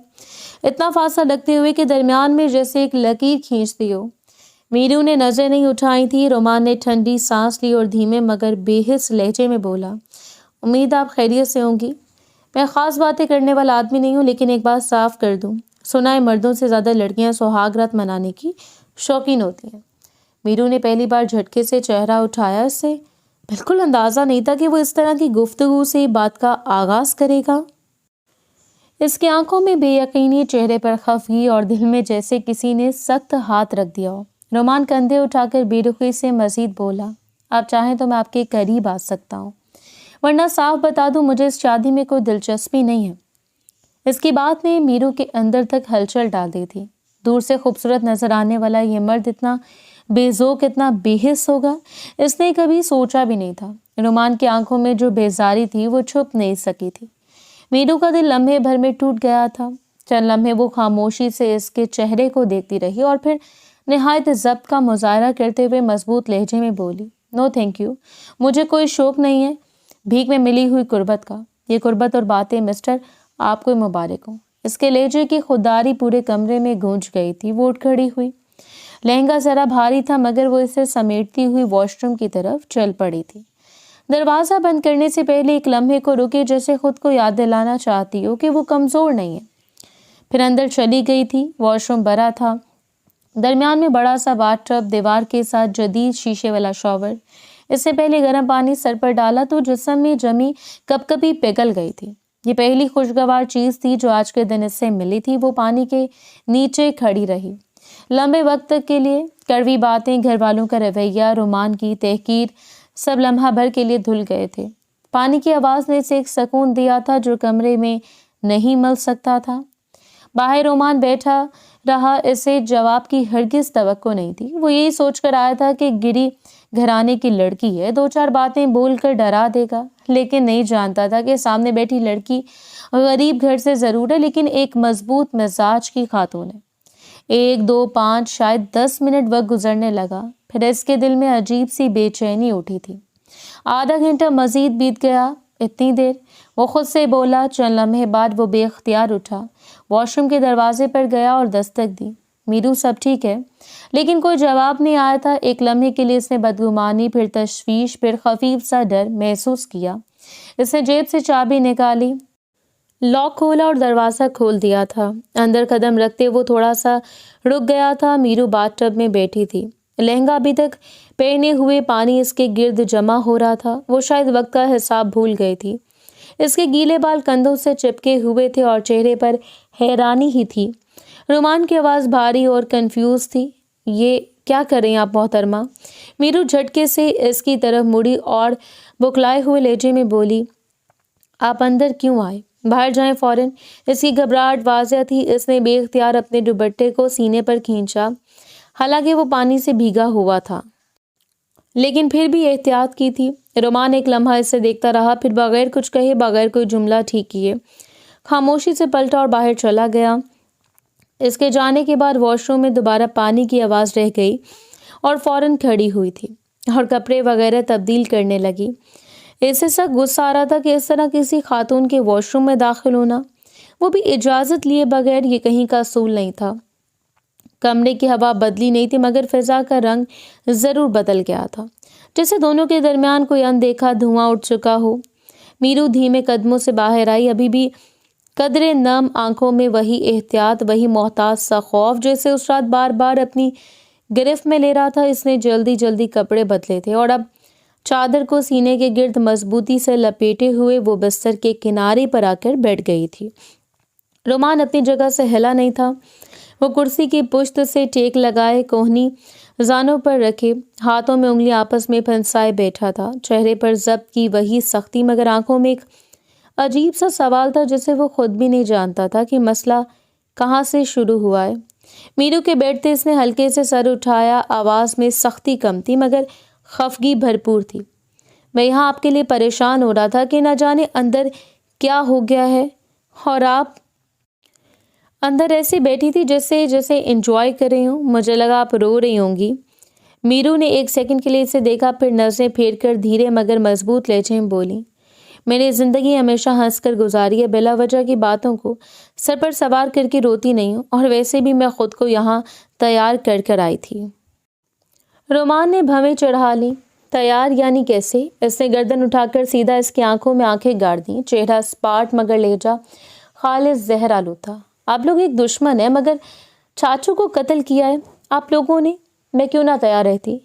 اتنا فاصلہ رکھتے ہوئے کہ درمیان میں جیسے ایک لکیر کھینچ دی ہو۔ میرو نے نظریں نہیں اٹھائی تھی۔ رومان نے ٹھنڈی سانس لی اور دھیمے مگر بے حس لہجے میں بولا، امید آپ خیریت سے ہوں گی۔ میں خاص باتیں کرنے والا آدمی نہیں ہوں، لیکن ایک بات صاف کر دوں، سنا ہے مردوں سے زیادہ لڑکیاں سہاگ رات منانے کی شوقین ہوتی ہیں۔ میرو نے پہلی بار جھٹکے سے چہرہ اٹھایا۔ اس سے بالکل اندازہ نہیں تھا کہ وہ اس طرح کی گفتگو سے بات کا آغاز کرے گا۔ اس کی آنکھوں میں بے یقینی، چہرے پر خفگی، اور دل میں جیسے کسی نے سخت ہاتھ رکھ دیا ہو۔ رومان کندھے اٹھا کر بے رخی سے مزید بولا، آپ چاہیں تو میں آپ کے قریب آ سکتا ہوں، ورنہ صاف بتا دوں مجھے اس شادی میں کوئی دلچسپی نہیں ہے۔ اس کی بات نے میرو کے اندر تک ہلچل ڈال دی تھی۔ دور سے خوبصورت نظر آنے والا یہ مرد اتنا بے ذوق، اتنا بے حس ہوگا، اس نے کبھی سوچا بھی نہیں تھا۔ رومان کی آنکھوں میں جو بیزاری تھی وہ چھپ نہیں سکی تھی۔ میرو کا دل لمحے بھر میں ٹوٹ گیا تھا۔ چند لمحے وہ خاموشی سے اس کے چہرے کو دیکھتی رہی اور پھر نہایت ضبط کا مظاہرہ کرتے ہوئے مضبوط لہجے میں بولی، نو تھینک یو، مجھے کوئی شوق نہیں ہے بھیک میں ملی ہوئی قربت کا۔ یہ قربت اور باتیں مسٹر آپ کو مبارک ہوں۔ اس کے لہجے کی خودداری پورے کمرے میں گونج گئی تھی۔ وہ اٹھ کھڑی ہوئی، لہنگا ذرا بھاری تھا مگر وہ اسے سمیٹتی ہوئی واش روم کی طرف چل پڑی تھی۔ دروازہ بند کرنے سے پہلے ایک لمحے کو رکے، جیسے خود کو یاد دلانا چاہتی ہو کہ وہ کمزور نہیں ہے، پھر اندر چلی گئی تھی۔ واش روم بڑا تھا، درمیان میں بڑا سا باتھ ٹب، دیوار کے ساتھ جدید شیشے والا شاور۔ اس سے پہلے گرم پانی سر پر ڈالا تو جسم میں جمی کپ کپی پگھل گئی تھی۔ یہ پہلی خوشگوار چیز تھی جو آج کے دن اس سے ملی تھی۔ وہ پانی کے نیچے کھڑی رہی لمبے وقت تک کے لیے۔ کڑوی باتیں، گھر والوں کا رویہ، رومان کی تحقیر، سب لمحہ بھر کے لیے دھل گئے تھے۔ پانی کی آواز نے اسے ایک سکون دیا تھا جو کمرے میں نہیں مل سکتا تھا۔ باہر رومان بیٹھا رہا، اسے جواب کی ہرگز توقع نہیں تھی۔ وہ یہی سوچ کر آیا تھا کہ گری گھرانے کی لڑکی ہے، 2-4 باتیں بول کر ڈرا دے گا، لیکن نہیں جانتا تھا کہ سامنے بیٹھی لڑکی غریب گھر سے ضرور ہے، لیکن ایک مضبوط مزاج کی خاتون ہے۔ 1 2 5 شاید 10 منٹ وقت گزرنے لگا، پھر اس کے دل میں عجیب سی بے چینی اٹھی تھی۔ آدھا گھنٹہ مزید بیت گیا۔ اتنی دیر؟ وہ خود سے بولا۔ چند لمحے بعد وہ بے اختیار اٹھا، واش روم کے دروازے پر گیا اور دستک دی، میرو سب ٹھیک ہے؟ لیکن کوئی جواب نہیں آیا تھا۔ ایک لمحے کے لیے اس نے بدگمانی، پھر تشویش، پھر خفیف سا ڈر محسوس کیا۔ اس نے جیب سے چابی نکالی، لاک کھولا اور دروازہ کھول دیا تھا۔ اندر قدم رکھتے وہ تھوڑا سا رک گیا تھا۔ میرو باتھ ٹب میں بیٹھی تھی، لہنگا ابھی تک پہنے ہوئے، پانی اس کے گرد جمع ہو رہا تھا۔ وہ شاید وقت کا حساب بھول گئی تھی۔ اس کے گیلے بال کندھوں سے چپکے ہوئے تھے اور چہرے پر حیرانی ہی تھی۔ رومان کی آواز بھاری اور کنفیوز تھی، یہ کیا کر رہی ہیں آپ محترمہ؟ میرو جھٹکے سے اس کی طرف مڑی اور بکلائے ہوئے لہجے میں بولی، آپ اندر کیوں آئے؟ باہر جائیں فوراً۔ اس کی گھبراہٹ واضح تھی۔ اس نے بے اختیار اپنے دوپٹے کو سینے پر کھینچا، حالانکہ وہ پانی سے بھیگا ہوا تھا، لیکن پھر بھی احتیاط کی تھی۔ رومان ایک لمحہ اسے دیکھتا رہا، پھر بغیر کچھ کہے، بغیر کوئی جملہ ٹھیک کیے، خاموشی سے پلٹا اور باہر چلا گیا۔ اس کے جانے کے بعد واش روم میں دوبارہ پانی کی آواز رہ گئی اور فوراً کھڑی ہوئی تھی اور کپڑے وغیرہ تبدیل کرنے لگی۔ اسے سخت غصہ آ رہا تھا کہ اس طرح کسی خاتون کے واش روم میں داخل ہونا، وہ بھی اجازت لیے بغیر، یہ کہیں کا اصول نہیں تھا۔ کمرے کی ہوا بدلی نہیں تھی مگر فضا کا رنگ ضرور بدل گیا تھا، جیسے دونوں کے درمیان کوئی اندیکھا دھواں اٹھ چکا ہو۔ میرو دھیمے قدموں سے باہر آئی، ابھی بھی قدرے نم آنکھوں میں وہی احتیاط، وہی محتاط سا خوف جیسے اس رات بار بار اپنی گرفت میں لے رہا تھا۔ اس نے جلدی جلدی کپڑے بدلے تھے اور اب چادر کو سینے کے گرد مضبوطی سے لپیٹے ہوئے وہ بستر کے کنارے پر آ کر بیٹھ گئی تھی۔ رومان اپنی جگہ سے ہلا نہیں تھا۔ وہ کرسی کی پشت سے ٹیک لگائے، کوہنی زانوں پر رکھے، ہاتھوں میں انگلی آپس میں پھنسائے بیٹھا تھا۔ چہرے پر ضبط کی وہی سختی مگر آنکھوں میں ایک عجیب سا سوال تھا جسے وہ خود بھی نہیں جانتا تھا کہ مسئلہ کہاں سے شروع ہوا ہے۔ میرو کے بیٹھتے اس نے ہلکے سے سر اٹھایا، آواز میں سختی کم تھی مگر خفگی بھرپور تھی۔ میں یہاں آپ کے لیے پریشان ہو رہا تھا کہ نہ جانے اندر کیا ہو گیا ہے، اور آپ اندر ایسی بیٹھی تھی جیسے انجوائے کر رہی ہوں۔ مجھے لگا آپ رو رہی ہوں گی۔ میرو نے ایک سیکنڈ کے لیے اسے دیکھا، پھر نظریں پھیر کر دھیرے مگر مضبوط لہجے میں بولی، میں نے زندگی ہمیشہ ہنس کر گزاری ہے، بلا وجہ کی باتوں کو سر پر سوار کر کے روتی نہیں ہوں، اور ویسے بھی میں خود کو یہاں تیار کر آئی تھی۔ رومان نے بھویں چڑھا لی۔ تیار یعنی کیسے؟ اس نے گردن اٹھا کر سیدھا اس کی آنکھوں میں آنکھیں گاڑ دیں، چہرہ سپاٹ مگر لہجہ خالص زہر آلود تھا۔ آپ لوگ ایک دشمن ہیں مگر چاچو کو قتل کیا ہے آپ لوگوں نے، میں کیوں نہ تیار رہتی؟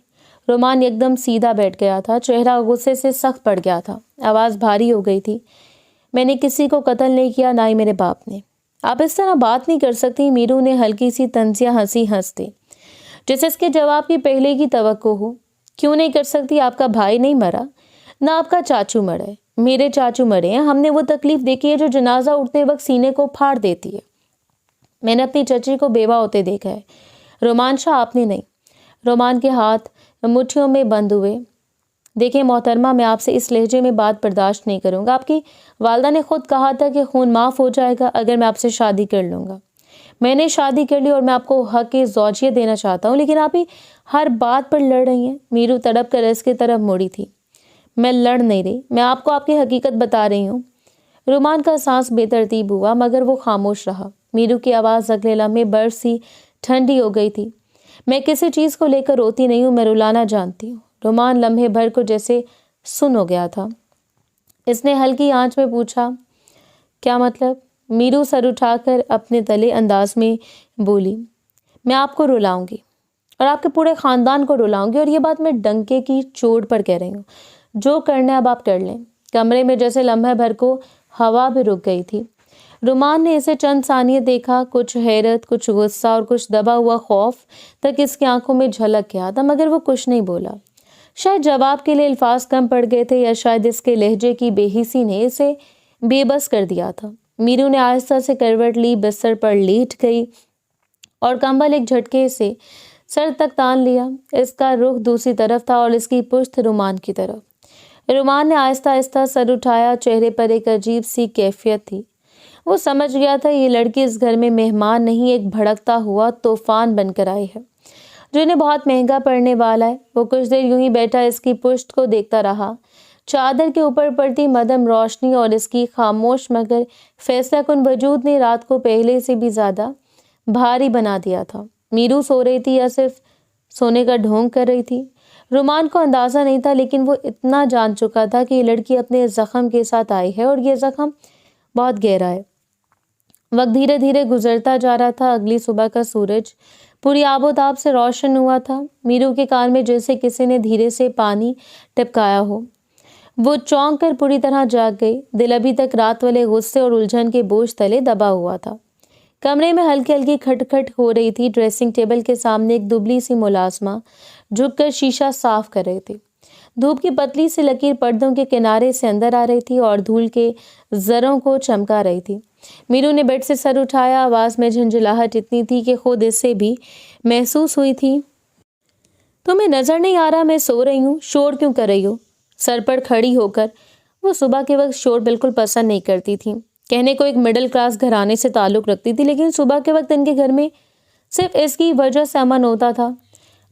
رومان یکدم سیدھا بیٹھ گیا تھا، چہرہ غصے سے سخت پڑ گیا تھا، آواز بھاری ہو گئی تھی۔ میں نے کسی کو قتل نہیں کیا، نہ ہی میرے باپ نے۔ آپ اس طرح بات نہیں کر سکتی۔ میرو نے ہلکی سی طنزیہ ہنسی ہنس دی، جیسے اس کے جواب کی پہلے کی توقع ہو۔ کیوں نہیں کر سکتی؟ آپ کا بھائی نہیں مرا، نہ آپ کا چاچو مرا ہے، میرے چاچو مرے ہیں۔ ہم نے وہ تکلیف دیکھی ہے جو جنازہ اٹھتے وقت سینے کو پھاڑ دیتی ہے۔ میں نے اپنی چچی کو بیوہ ہوتے دیکھا ہے، رومان شاہ آپ نے نہیں۔ رومان کے ہاتھ مٹھیوں میں بند ہوئے۔ دیکھیں محترمہ، میں آپ سے اس لہجے میں بات برداشت نہیں کروں گا۔ آپ کی والدہ نے خود کہا تھا کہ خون معاف ہو جائے گا اگر میں آپ سے شادی کر لوں گا۔ میں نے شادی کر لی اور میں آپ کو حق زوجیت دینا چاہتا ہوں، لیکن آپ ہی ہر بات پر لڑ رہی ہیں۔ میرو تڑپ کر اس کی طرف مڑی تھی۔ میں لڑ نہیں رہی، میں آپ کو آپ کی حقیقت بتا رہی ہوں۔ رومان کا سانس بے ترتیب ہوا مگر وہ خاموش رہا۔ میرو کی آواز اگلے لمحے برف سی ٹھنڈی ہو گئی تھی۔ میں کسی چیز کو لے کر روتی نہیں ہوں، میں رلانا جانتی ہوں۔ رومان لمحے بھر کو جیسے سن ہو گیا تھا۔ اس نے ہلکی آنچ میں پوچھا، کیا مطلب؟ میرو سر اٹھا کر اپنے تلے انداز میں بولی، میں آپ کو رلاؤں گی اور آپ کے پورے خاندان کو رلاؤں گی، اور یہ بات میں ڈنکے کی چوٹ پر کہہ رہی ہوں۔ جو کرنا ہے اب آپ کر لیں۔ کمرے میں جیسے لمحے بھر کو ہوا بھی رک گئی تھی۔ رومان نے اسے چند ثانیے دیکھا، کچھ حیرت، کچھ غصہ اور کچھ دبا ہوا خوف تک اس کی آنکھوں میں جھلک گیا تھا مگر وہ کچھ نہیں بولا۔ شاید جواب کے لیے الفاظ کم پڑ گئے تھے، یا شاید اس کے لہجے کی بے حسی نے اسے بے بس کر دیا تھا۔ میرو نے آہستہ سے کروٹ لی، بستر پر لیٹ گئی اور کمبل ایک جھٹکے سے سر تک تان لیا۔ اس کا رخ دوسری طرف تھا اور اس کی پشت رومان کی طرف۔ رومان نے آہستہ آہستہ سر اٹھایا، چہرے پر ایک عجیب سی کیفیت تھی۔ وہ سمجھ گیا تھا یہ لڑکی اس گھر میں مہمان نہیں، ایک بھڑکتا ہوا طوفان بن کر آئی ہے جو انہیں بہت مہنگا پڑنے والا ہے۔ وہ کچھ دیر یوں ہی بیٹھا اس کی پشت کو دیکھتا رہا۔ چادر کے اوپر پڑتی مدھم روشنی اور اس کی خاموش مگر فیصلہ کن وجود نے رات کو پہلے سے بھی زیادہ بھاری بنا دیا تھا۔ میرو سو رہی تھی یا صرف سونے کا ڈھونگ کر رہی تھی، رومان کو اندازہ نہیں تھا، لیکن وہ اتنا جان چکا تھا کہ یہ لڑکی اپنے زخم کے ساتھ آئی ہے اور یہ زخم بہت گہرا ہے۔ وقت دھیرے دھیرے گزرتا جا رہا تھا۔ اگلی صبح کا سورج پوری آب و تاب سے روشن ہوا تھا۔ میرو کے کان میں جیسے کسی نے دھیرے سے پانی ٹپکایا ہو۔ وہ چونک کر پوری طرح جاگ گئی۔ دل ابھی تک رات والے غصے اور الجھن کے بوجھ تلے دبا ہوا تھا۔ کمرے میں ہلکی ہلکی کھٹ کھٹ ہو رہی تھی۔ ڈریسنگ ٹیبل کے سامنے ایک دبلی سی ملازمہ جھک کر شیشہ صاف کر رہی تھی۔ دھوپ کی پتلی سی لکیر پردوں کے کنارے سے اندر آ رہی تھی اور دھول کے زروں کو چمکا رہی تھی۔ میرو نے بیڈ سے سر اٹھایا، آواز میں جھنجھلاہٹ اتنی تھی کہ خود اس سے بھی محسوس ہوئی تھی۔ تمہیں نظر نہیں آ رہا میں سو رہی ہوں؟ شور کیوں کر رہی ہو؟ سر پر کھڑی ہو کر وہ صبح کے وقت شور بالکل پسند نہیں کرتی تھی۔ کہنے کو ایک مڈل کلاس گھرانے سے تعلق رکھتی تھی، لیکن صبح کے وقت ان کے گھر میں صرف اس کی وجہ سے امن ہوتا تھا۔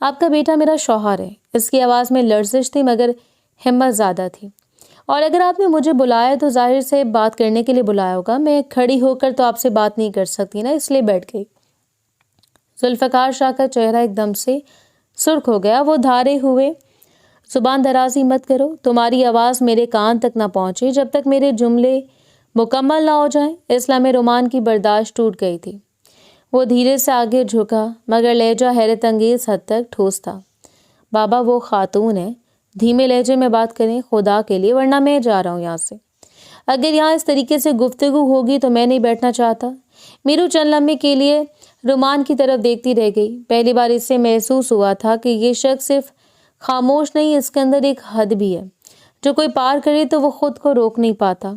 آپ کا بیٹا میرا شوہر ہے۔ اس کی آواز میں لرزش تھی مگر ہمت زیادہ تھی۔ اور اگر آپ نے مجھے بلایا تو ظاہر سے بات کرنے کے لیے بلایا ہوگا۔ میں کھڑی ہو کر تو آپ سے بات نہیں کر سکتی نا، اس لیے بیٹھ گئی۔ ذوالفقار شاہ کا چہرہ ایک دم سے سرخ ہو گیا۔ وہ دھارے ہوئے، زبان درازی مت کرو، تمہاری آواز میرے کان تک نہ پہنچے جب تک میرے جملے مکمل نہ ہو جائیں۔ اس لمحے رومان کی برداشت ٹوٹ گئی تھی۔ وہ دھیرے سے آگے جھکا مگر لہجہ حیرت انگیز حد تک ٹھوس تھا۔ بابا وہ خاتون ہے، دھیمے لہجے میں بات کریں خدا کے لیے، ورنہ میں جا رہا ہوں یہاں سے۔ اگر یہاں اس طریقے سے گفتگو ہوگی تو میں نہیں بیٹھنا چاہتا۔ میرو چند لمحے کے لیے رومان کی طرف دیکھتی رہ گئی۔ پہلی بار اس سے محسوس ہوا تھا کہ یہ شخص صرف خاموش نہیں، اس کے اندر ایک حد بھی ہے جو کوئی پار کرے تو وہ خود کو روک نہیں پاتا۔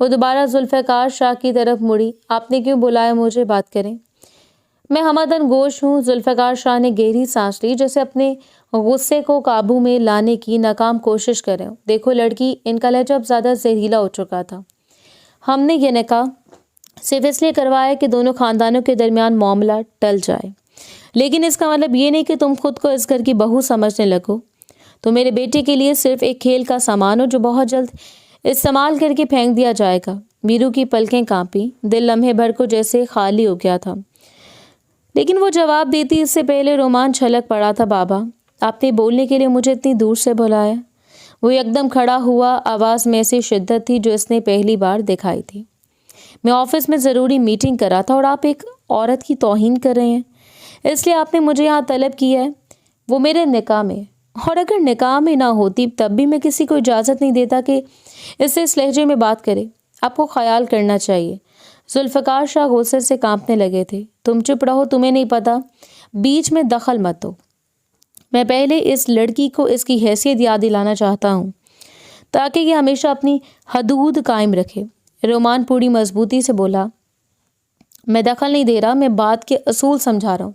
وہ دوبارہ ذوالفقار شاہ کی طرف مڑی۔ آپ نے کیوں بلایا مجھے؟ بات کریں۔ میں ہمدن گوش ہوں۔ ذوالفقار شاہ نے گہری سانس لی، جیسے اپنے غصے کو قابو میں لانے کی ناکام کوشش کر رہے ہوں۔ دیکھو لڑکی، ان کا لہجہ اب زیادہ زہریلا ہو چکا تھا، ہم نے یہ نکاح صرف اس لیے کروایا کہ دونوں خاندانوں کے درمیان معاملہ ٹل جائے، لیکن اس کا مطلب یہ نہیں کہ تم خود کو اس گھر کی بہو سمجھنے لگو۔ تو میرے بیٹے کے لیے صرف ایک کھیل کا سامان ہو جو بہت جلد استعمال کر کے پھینک دیا جائے گا۔ میرو کی پلکیں کانپی، دل لمحے بھر کو جیسے خالی ہو گیا تھا، لیکن وہ جواب دیتی اس سے پہلے رومان چھلک پڑا تھا۔ بابا، آپ نے بولنے کے لیے مجھے اتنی دور سے بلایا؟ وہ یکدم کھڑا ہوا، آواز میں ایسی شدت تھی جو اس نے پہلی بار دکھائی تھی۔ میں آفس میں ضروری میٹنگ کر رہا تھا اور آپ ایک عورت کی توہین کر رہے ہیں، اس لیے آپ نے مجھے یہاں طلب کیا ہے، وہ میرے نکاح میں۔ اور اگر نکاح میں نہ ہوتی تب بھی میں کسی کو اجازت نہیں دیتا کہ اس سے اس لہجے میں بات کرے۔ آپ کو خیال کرنا چاہیے۔ ذوالفقار شاہ غصے سے کانپنے لگے تھے۔ تم چپ رہو، تمہیں نہیں پتا، بیچ میں دخل مت دو۔ میں پہلے اس لڑکی کو اس کی حیثیت یاد دلانا چاہتا ہوں تاکہ یہ ہمیشہ اپنی حدود قائم رکھے۔ رومان پوری مضبوطی سے بولا، میں دخل نہیں دے رہا، میں بات کے اصول سمجھا رہا ہوں۔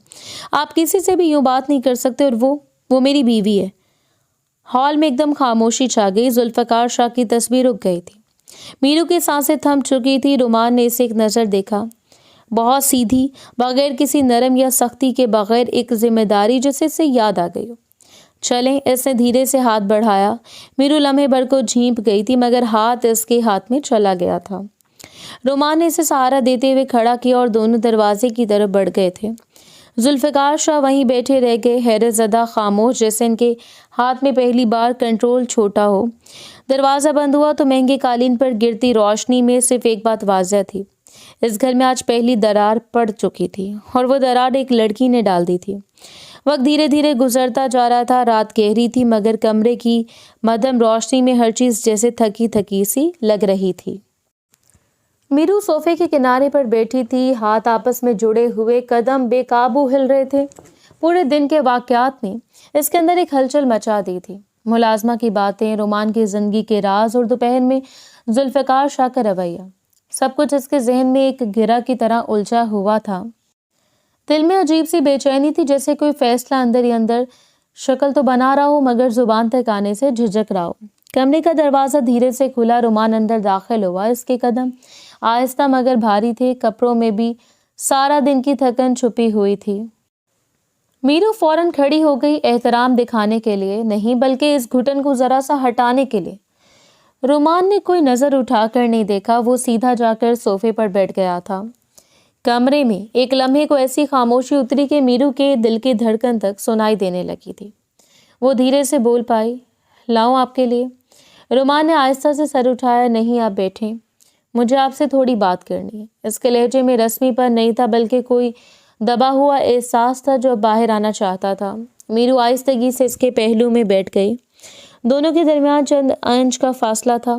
آپ کسی سے بھی یوں بات نہیں کر سکتے، اور وہ میری بیوی ہے۔ ہال میں ایک دم خاموشی چھا گئی۔ ذوالفقار شاہ کی تصویر رک گئی تھی۔ میرو کی سانسیں تھم چکی تھی۔ رومان نے اسے ایک نظر دیکھا، بہت سیدھی، بغیر کسی نرم یا سختی کے، بغیر ایک ذمہ داری جسے سے یاد آ گئی ہو۔ چلیں، اس نے دھیرے سے ہاتھ بڑھایا۔ میرو لمحے بھر کو جھینپ گئی تھی مگر ہاتھ اس کے ہاتھ میں چلا گیا تھا۔ رومان نے اسے سہارا دیتے ہوئے کھڑا کیا اور دونوں دروازے کی طرف بڑھ گئے تھے۔ ذوالفقار شاہ وہیں بیٹھے رہ گئے، حیرت زدہ، خاموش، جیسے ان کے ہاتھ میں پہلی بار کنٹرول چھوٹا ہو۔ دروازہ بند ہوا تو مہنگے قالین پر گرتی روشنی میں صرف ایک بات واضح تھی، اس گھر میں آج پہلی درار پڑ چکی تھی، اور وہ درار ایک لڑکی نے ڈال دی تھی۔ وقت دھیرے دھیرے گزرتا جا رہا تھا۔ رات گہری تھی مگر کمرے کی مدھم روشنی میں ہر چیز جیسے تھکی تھکی سی لگ رہی تھی۔ میرو صوفے کے کنارے پر بیٹھی تھی، ہاتھ آپس میں جڑے ہوئے، قدم بے قابو ہل رہے تھے۔ پورے دن کے واقعات نے اس کے اندر ایک ہلچل مچا دی تھی۔ ملازمہ کی باتیں، رومان کی زندگی کے راز، اور دوپہر میں ذوالفقار شاہ کا رویہ، سب کچھ اس کے ذہن میں ایک گرہ کی طرح الجھا ہوا تھا۔ دل میں عجیب سی بے چینی تھی، جیسے کوئی فیصلہ اندر ہی اندر شکل تو بنا رہا ہو مگر زبان تک آنے سے جھجک رہا ہو۔ کمرے کا دروازہ دھیرے سے کھلا، رومان اندر داخل ہوا۔ اس کے قدم آہستہ مگر بھاری تھے، کپڑوں میں بھی سارا دن کی تھکن چھپی ہوئی تھی۔ میرو فوراً کھڑی ہو گئی، احترام دکھانے کے لیے نہیں بلکہ اس گھٹن کو ذرا سا ہٹانے کے لیے۔ رومان نے کوئی نظر اٹھا کر نہیں دیکھا، وہ سیدھا جا کر صوفے پر بیٹھ گیا تھا۔ کمرے میں ایک لمحے کو ایسی خاموشی اتری کہ میرو کے دل کی دھڑکن تک سنائی دینے لگی تھی۔ وہ دھیرے سے بول پائی، لاؤں آپ کے لیے؟ رومان نے آہستہ سے سر اٹھایا، نہیں، آپ بیٹھیں، مجھے آپ سے تھوڑی بات کرنی ہے۔ اس کے لہجے میں رسمی پر نہیں تھا بلکہ کوئی دبا ہوا احساس تھا جو باہر آنا چاہتا تھا۔ میرو آہستگی سے اس کے پہلو میں بیٹھ گئی۔ دونوں کے درمیان چند انچ کا فاصلہ تھا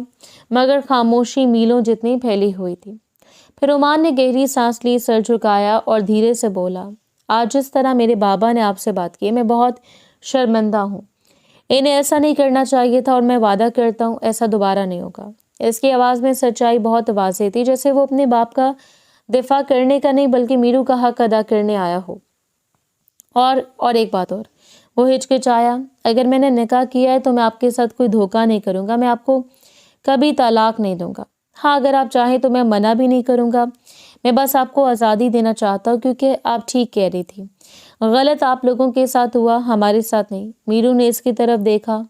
مگر خاموشی میلوں جتنی پھیلی ہوئی تھی۔ پھر رومان نے گہری سانس لی، سر جھکایا اور دھیرے سے بولا، آج جس طرح میرے بابا نے آپ سے بات کی، میں بہت شرمندہ ہوں۔ انہیں ایسا نہیں کرنا چاہیے تھا، اور میں وعدہ کرتا ہوں ایسا دوبارہ نہیں ہوگا۔ اس کی آواز میں سچائی بہت واضح تھی، جیسے وہ اپنے باپ کا دفاع کرنے کا نہیں بلکہ میرو کا حق ادا کرنے آیا ہو۔ اور ایک بات اور، وہ ہچکچایا، اگر میں نے نکاح کیا ہے تو میں آپ کے ساتھ کوئی دھوکہ نہیں کروں گا، میں آپ کو کبھی طلاق نہیں دوں گا۔ ہاں، اگر آپ چاہیں تو میں منع بھی نہیں کروں گا، میں بس آپ کو آزادی دینا چاہتا ہوں، کیونکہ آپ ٹھیک کہہ رہی تھی، غلط آپ لوگوں کے ساتھ ہوا، ہمارے ساتھ نہیں۔ میرو نے اس کی طرف دیکھا۔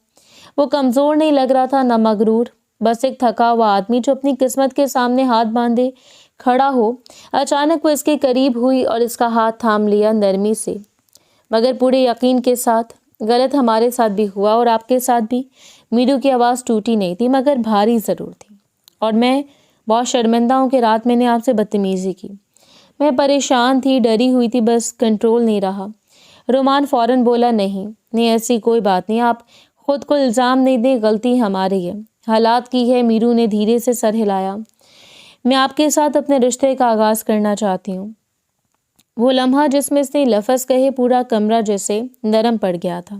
وہ کمزور نہیں لگ رہا تھا، نہ مغرور، بس ایک تھکا ہوا آدمی جو اپنی قسمت کے سامنے ہاتھ باندھے کھڑا ہو۔ اچانک وہ اس کے قریب ہوئی اور اس کا ہاتھ تھام لیا نرمی سے، مگر پورے یقین کے ساتھ۔ غلط ہمارے ساتھ بھی ہوا اور آپ کے ساتھ بھی۔ میرو کی آواز ٹوٹی نہیں تھی مگر بھاری ضرور تھی۔ اور میں بہت شرمندہ ہوں کہ رات میں نے آپ سے بدتمیزی کی۔ میں پریشان تھی، ڈری ہوئی تھی، بس کنٹرول نہیں رہا۔ رومان فوراً بولا، نہیں ایسی کوئی بات نہیں، آپ خود کو الزام نہیں دیں، غلطی ہماری ہے، حالات کی ہے۔ میرو نے دھیرے سے سر ہلایا۔ میں آپ کے ساتھ اپنے رشتے کا آغاز کرنا چاہتی ہوں۔ وہ لمحہ جس میں اس نے لفظ کہے پورا کمرہ جیسے نرم پڑ گیا تھا۔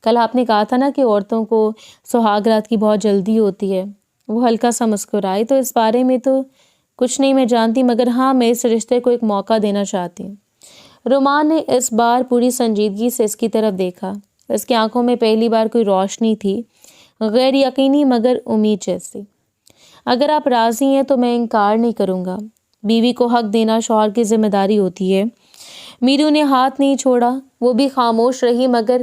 کل آپ نے کہا تھا نا کہ عورتوں کو سہاگ رات کی بہت جلدی ہوتی ہے۔ وہ ہلکا سا مسکرائی۔ تو اس بارے میں تو کچھ نہیں میں جانتی، مگر ہاں میں اس رشتے کو ایک موقع دینا چاہتی ہوں۔ رومان نے اس بار پوری سنجیدگی سے اس کی طرف دیکھا۔ اس کی آنکھوں میں پہلی بار کوئی روشنی تھی، غیر یقینی مگر امید جیسی۔ اگر آپ راضی ہیں تو میں انکار نہیں کروں گا۔ بیوی کو حق دینا شوہر کی ذمہ داری ہوتی ہے۔ میرو نے ہاتھ نہیں چھوڑا، وہ بھی خاموش رہی، مگر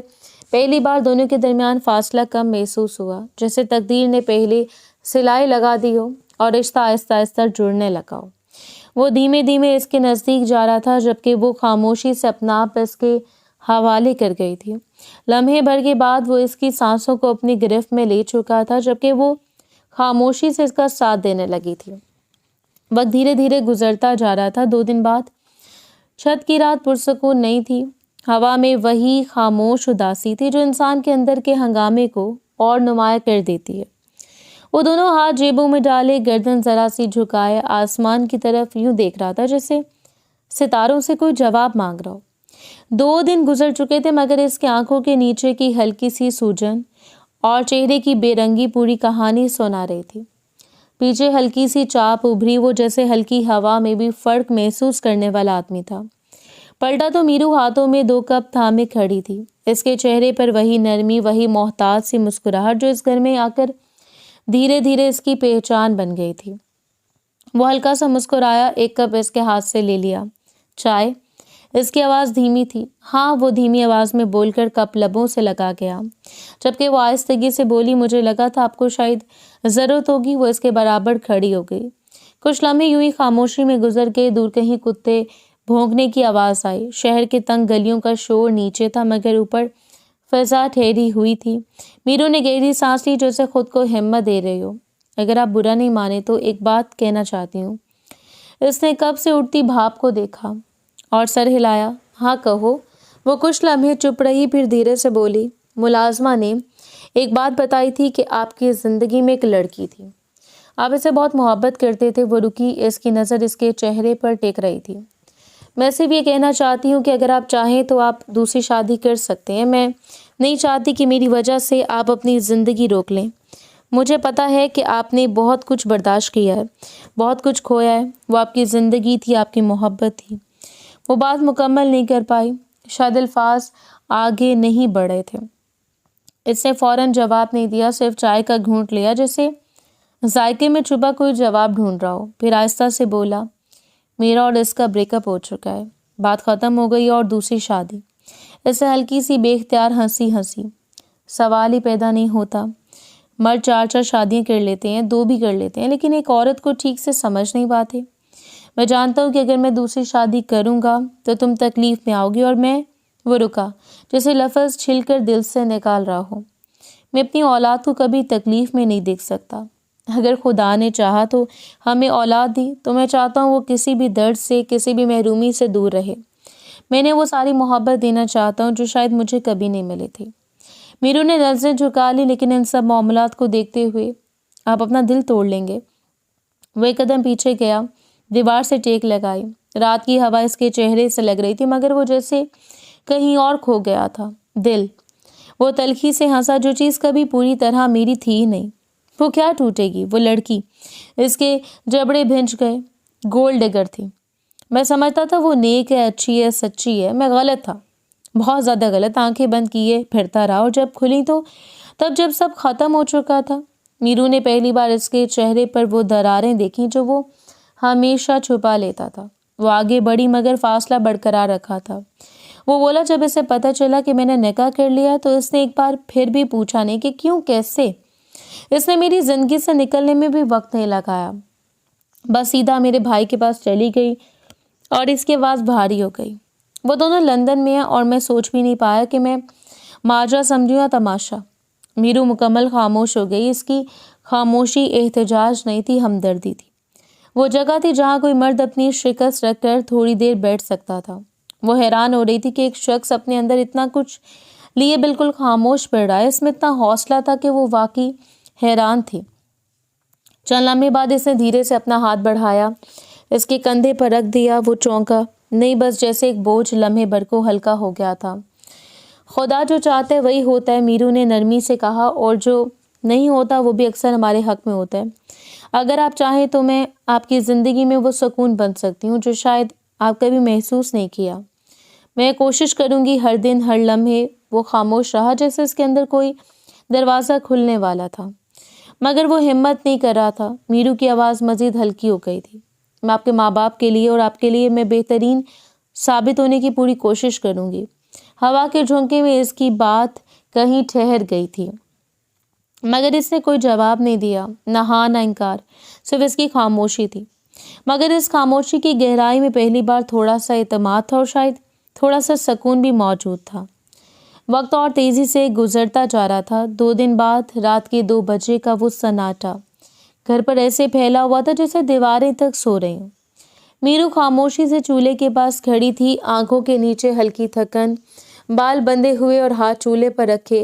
پہلی بار دونوں کے درمیان فاصلہ کم محسوس ہوا، جیسے تقدیر نے پہلے سلائی لگا دی ہو اور رشتہ آہستہ آہستہ جڑنے لگا ہو۔ وہ دھیمے دھیمے اس کے نزدیک جا رہا تھا، جبکہ وہ خاموشی سے اپنا آپ اس کے حوالے کر گئی تھی۔ لمحے بھر کے بعد وہ اس کی سانسوں کو اپنی گرفت میں لے چکا تھا، جبکہ وہ خاموشی سے اس کا ساتھ دینے لگی تھی۔ وقت دھیرے دھیرے گزرتا جا رہا تھا۔ 2 دن بعد چھت کی رات پرسکون نہیں تھی۔ ہوا میں وہی خاموش اداسی تھی جو انسان کے اندر کے ہنگامے کو اور نمایاں کر دیتی ہے۔ وہ دونوں ہاتھ جیبوں میں ڈالے، گردن ذرا سی جھکائے، آسمان کی طرف یوں دیکھ رہا تھا جیسے ستاروں سے کوئی جواب مانگ رہا ہو۔ 2 دن گزر چکے تھے، مگر اس کے آنکھوں کے نیچے کی ہلکی سی سوجن اور چہرے کی بے رنگی پوری کہانی سنا رہی تھی۔ پیچھے ہلکی سی چاپ ابھری، وہ جیسے ہلکی ہوا میں بھی فرق محسوس کرنے والا آدمی تھا۔ پلٹا تو میرو ہاتھوں میں 2 کپ تھامے کھڑی تھی، اس کے چہرے پر وہی نرمی، وہی محتاط سی مسکراہٹ جو اس گھر میں آ کر دھیرے دھیرے اس کی پہچان بن گئی تھی۔ وہ ہلکا سا مسکرایا، 1 کپ اس کے ہاتھ سے لے لیا۔ چائے؟ اس کی آواز دھیمی تھی۔ ہاں، وہ دھیمی آواز میں بول کر کپ لبوں سے لگا گیا، جبکہ وہ آہستگی سے بولی، مجھے لگا تھا آپ کو شاید ضرورت ہوگی۔ وہ اس کے برابر کھڑی ہو گئی۔ کچھ لمحے یوں ہی خاموشی میں گزر گئے۔ دور کہیں کتے بھونکنے کی آواز آئی۔ شہر کے تنگ گلیوں کا شور نیچے تھا، مگر اوپر فضا ٹھہری ہوئی تھی۔ میرو نے گہری سانس لی، جیسے خود کو ہمت دے رہی ہو۔ اگر آپ برا نہیں مانے تو ایک بات کہنا چاہتی ہوں۔ اس نے کب سے اٹھتی بھاپ کو دیکھا اور سر ہلایا۔ ہاں کہو۔ وہ کچھ لمحے چپ رہی، پھر دھیرے سے بولی، ملازمہ نے ایک بات بتائی تھی کہ آپ کی زندگی میں ایک لڑکی تھی، آپ اسے بہت محبت کرتے تھے۔ وہ رکی، اس کی نظر اس کے چہرے پر ٹک رہی تھی۔ میں صرف یہ کہنا چاہتی ہوں کہ اگر آپ چاہیں تو آپ دوسری شادی کر سکتے ہیں۔ میں نہیں چاہتی کہ میری وجہ سے آپ اپنی زندگی روک لیں۔ مجھے پتا ہے کہ آپ نے بہت کچھ برداشت کیا ہے، بہت کچھ کھویا ہے۔ وہ آپ کی زندگی تھی، آپ کی محبت تھی۔ وہ بات مکمل نہیں کر پائی، شاید الفاظ آگے نہیں بڑھے تھے۔ اس نے فوراً جواب نہیں دیا، صرف چائے کا گھونٹ لیا، جیسے ذائقے میں چھپا کوئی جواب ڈھونڈ رہا ہو۔ پھر آہستہ سے بولا، میرا اور اس کا بریک اپ ہو چکا ہے، بات ختم ہو گئی اور دوسری شادی۔ اس سے ہلکی سی بے اختیار ہنسی۔ سوال ہی پیدا نہیں ہوتا۔ مرد 4 شادیاں کر لیتے ہیں، 2 بھی کر لیتے ہیں، لیکن ایک عورت کو ٹھیک سے سمجھ نہیں پاتے۔ میں جانتا ہوں کہ اگر میں دوسری شادی کروں گا تو تم تکلیف میں آؤ گی اور میں… وہ رکا، جیسے لفظ چھل کر دل سے نکال رہا ہو۔ میں اپنی اولاد کو کبھی تکلیف میں نہیں دیکھ سکتا۔ اگر خدا نے چاہا تو ہمیں اولاد دی، تو میں چاہتا ہوں وہ کسی بھی درد سے، کسی بھی محرومی سے دور رہے۔ میں نے وہ ساری محبت دینا چاہتا ہوں جو شاید مجھے کبھی نہیں ملی تھی۔ میرو نے نظریں جھکا لی، لیکن ان سب معاملات کو دیکھتے ہوئے آپ اپنا دل توڑ لیں گے۔ وہ 1 قدم پیچھے گیا، دیوار سے ٹیک لگائی۔ رات کی ہوا اس کے چہرے سے لگ رہی تھی، مگر وہ جیسے کہیں اور کھو گیا تھا۔ دل۔ وہ تلخی سے ہنسا، جو چیز کبھی پوری طرح میری تھی ہی نہیں۔ وہ کیا ٹوٹے گی؟ وہ لڑکی۔ اس کے جبڑے بھنج گئے۔ گولڈ ڈگر تھی۔ میں سمجھتا تھا وہ نیک ہے، اچھی ہے، سچی ہے۔ میں غلط تھا، بہت زیادہ غلط۔ آنکھیں بند کیے پھرتا رہا، اور جب کھلی تو تب جب سب ختم ہو چکا تھا۔ میرو نے پہلی بار اس کے چہرے پر وہ دراریں دیکھی جو وہ ہمیشہ چھپا لیتا تھا۔ وہ آگے بڑھی، مگر فاصلہ برقرار رکھا تھا۔ وہ بولا جب اسے پتہ چلا کہ میں نے نکاح کر لیا تو اس نے ایک بار پھر بھی پوچھا نہیں کہ کیوں کیسے. اس نے میری زندگی سے نکلنے میں بھی وقت نہیں لگایا. بس سیدھا میرے بھائی کے پاس چلی گئی اور اس کی آواز بھاری ہو گئی. وہ دونوں لندن میں ہیں اور میں سوچ بھی نہیں پایا کہ میں ماجرا سمجھوں یا تماشا. میرو مکمل خاموش ہو گئی. اس کی خاموشی احتجاج نہیں تھی، ہمدردی تھی. وہ جگہ تھی جہاں کوئی مرد اپنی شکست رکھ کر تھوڑی دیر بیٹھ سکتا تھا. وہ حیران ہو رہی تھی کہ ایک شخص اپنے اندر اتنا کچھ لیے بالکل خاموش پڑ رہا ہے. اس میں اتنا حوصلہ تھا کہ وہ واقعی حیران تھی. چند لمحے بعد اس نے دھیرے سے اپنا ہاتھ بڑھایا، اس کے کندھے پر رکھ دیا. وہ چونکا نہیں، بس جیسے ایک بوجھ لمحے بھر کو ہلکا ہو گیا تھا. خدا جو چاہتا ہے وہی ہوتا ہے، میرو نے نرمی سے کہا، اور جو نہیں ہوتا وہ بھی اکثر ہمارے حق میں ہوتا ہے. اگر آپ چاہیں تو میں آپ کی زندگی میں وہ سکون بن سکتی ہوں جو شاید آپ کبھی محسوس نہیں کیا. میں کوشش کروں گی. ہر دن ہر لمحے وہ خاموش رہا، جیسے اس کے اندر کوئی دروازہ کھلنے والا تھا، مگر وہ ہمت نہیں کر رہا تھا. میرو کی آواز مزید ہلکی ہو گئی تھی. میں آپ کے ماں باپ کے لیے اور آپ کے لیے میں بہترین ثابت ہونے کی پوری کوشش کروں گی. ہوا کے جھونکے میں اس کی بات کہیں ٹھہر گئی تھی، مگر اس نے کوئی جواب نہیں دیا، نہ ہاں نہ انکار، صرف اس کی خاموشی تھی. مگر اس خاموشی کی گہرائی میں پہلی بار تھوڑا سا اعتماد تھا اور شاید تھوڑا سا سکون بھی موجود تھا. وقت اور تیزی سے گزرتا جا رہا تھا. 2 دن بعد رات کے 2 بجے کا وہ سناٹا گھر پر ایسے پھیلا ہوا تھا جیسے دیواریں تک سو رہی ہوں. میرو خاموشی سے چولہے کے پاس کھڑی تھی، آنکھوں کے نیچے ہلکی تھکن، بال بندھے ہوئے اور ہاتھ چولہے پر رکھے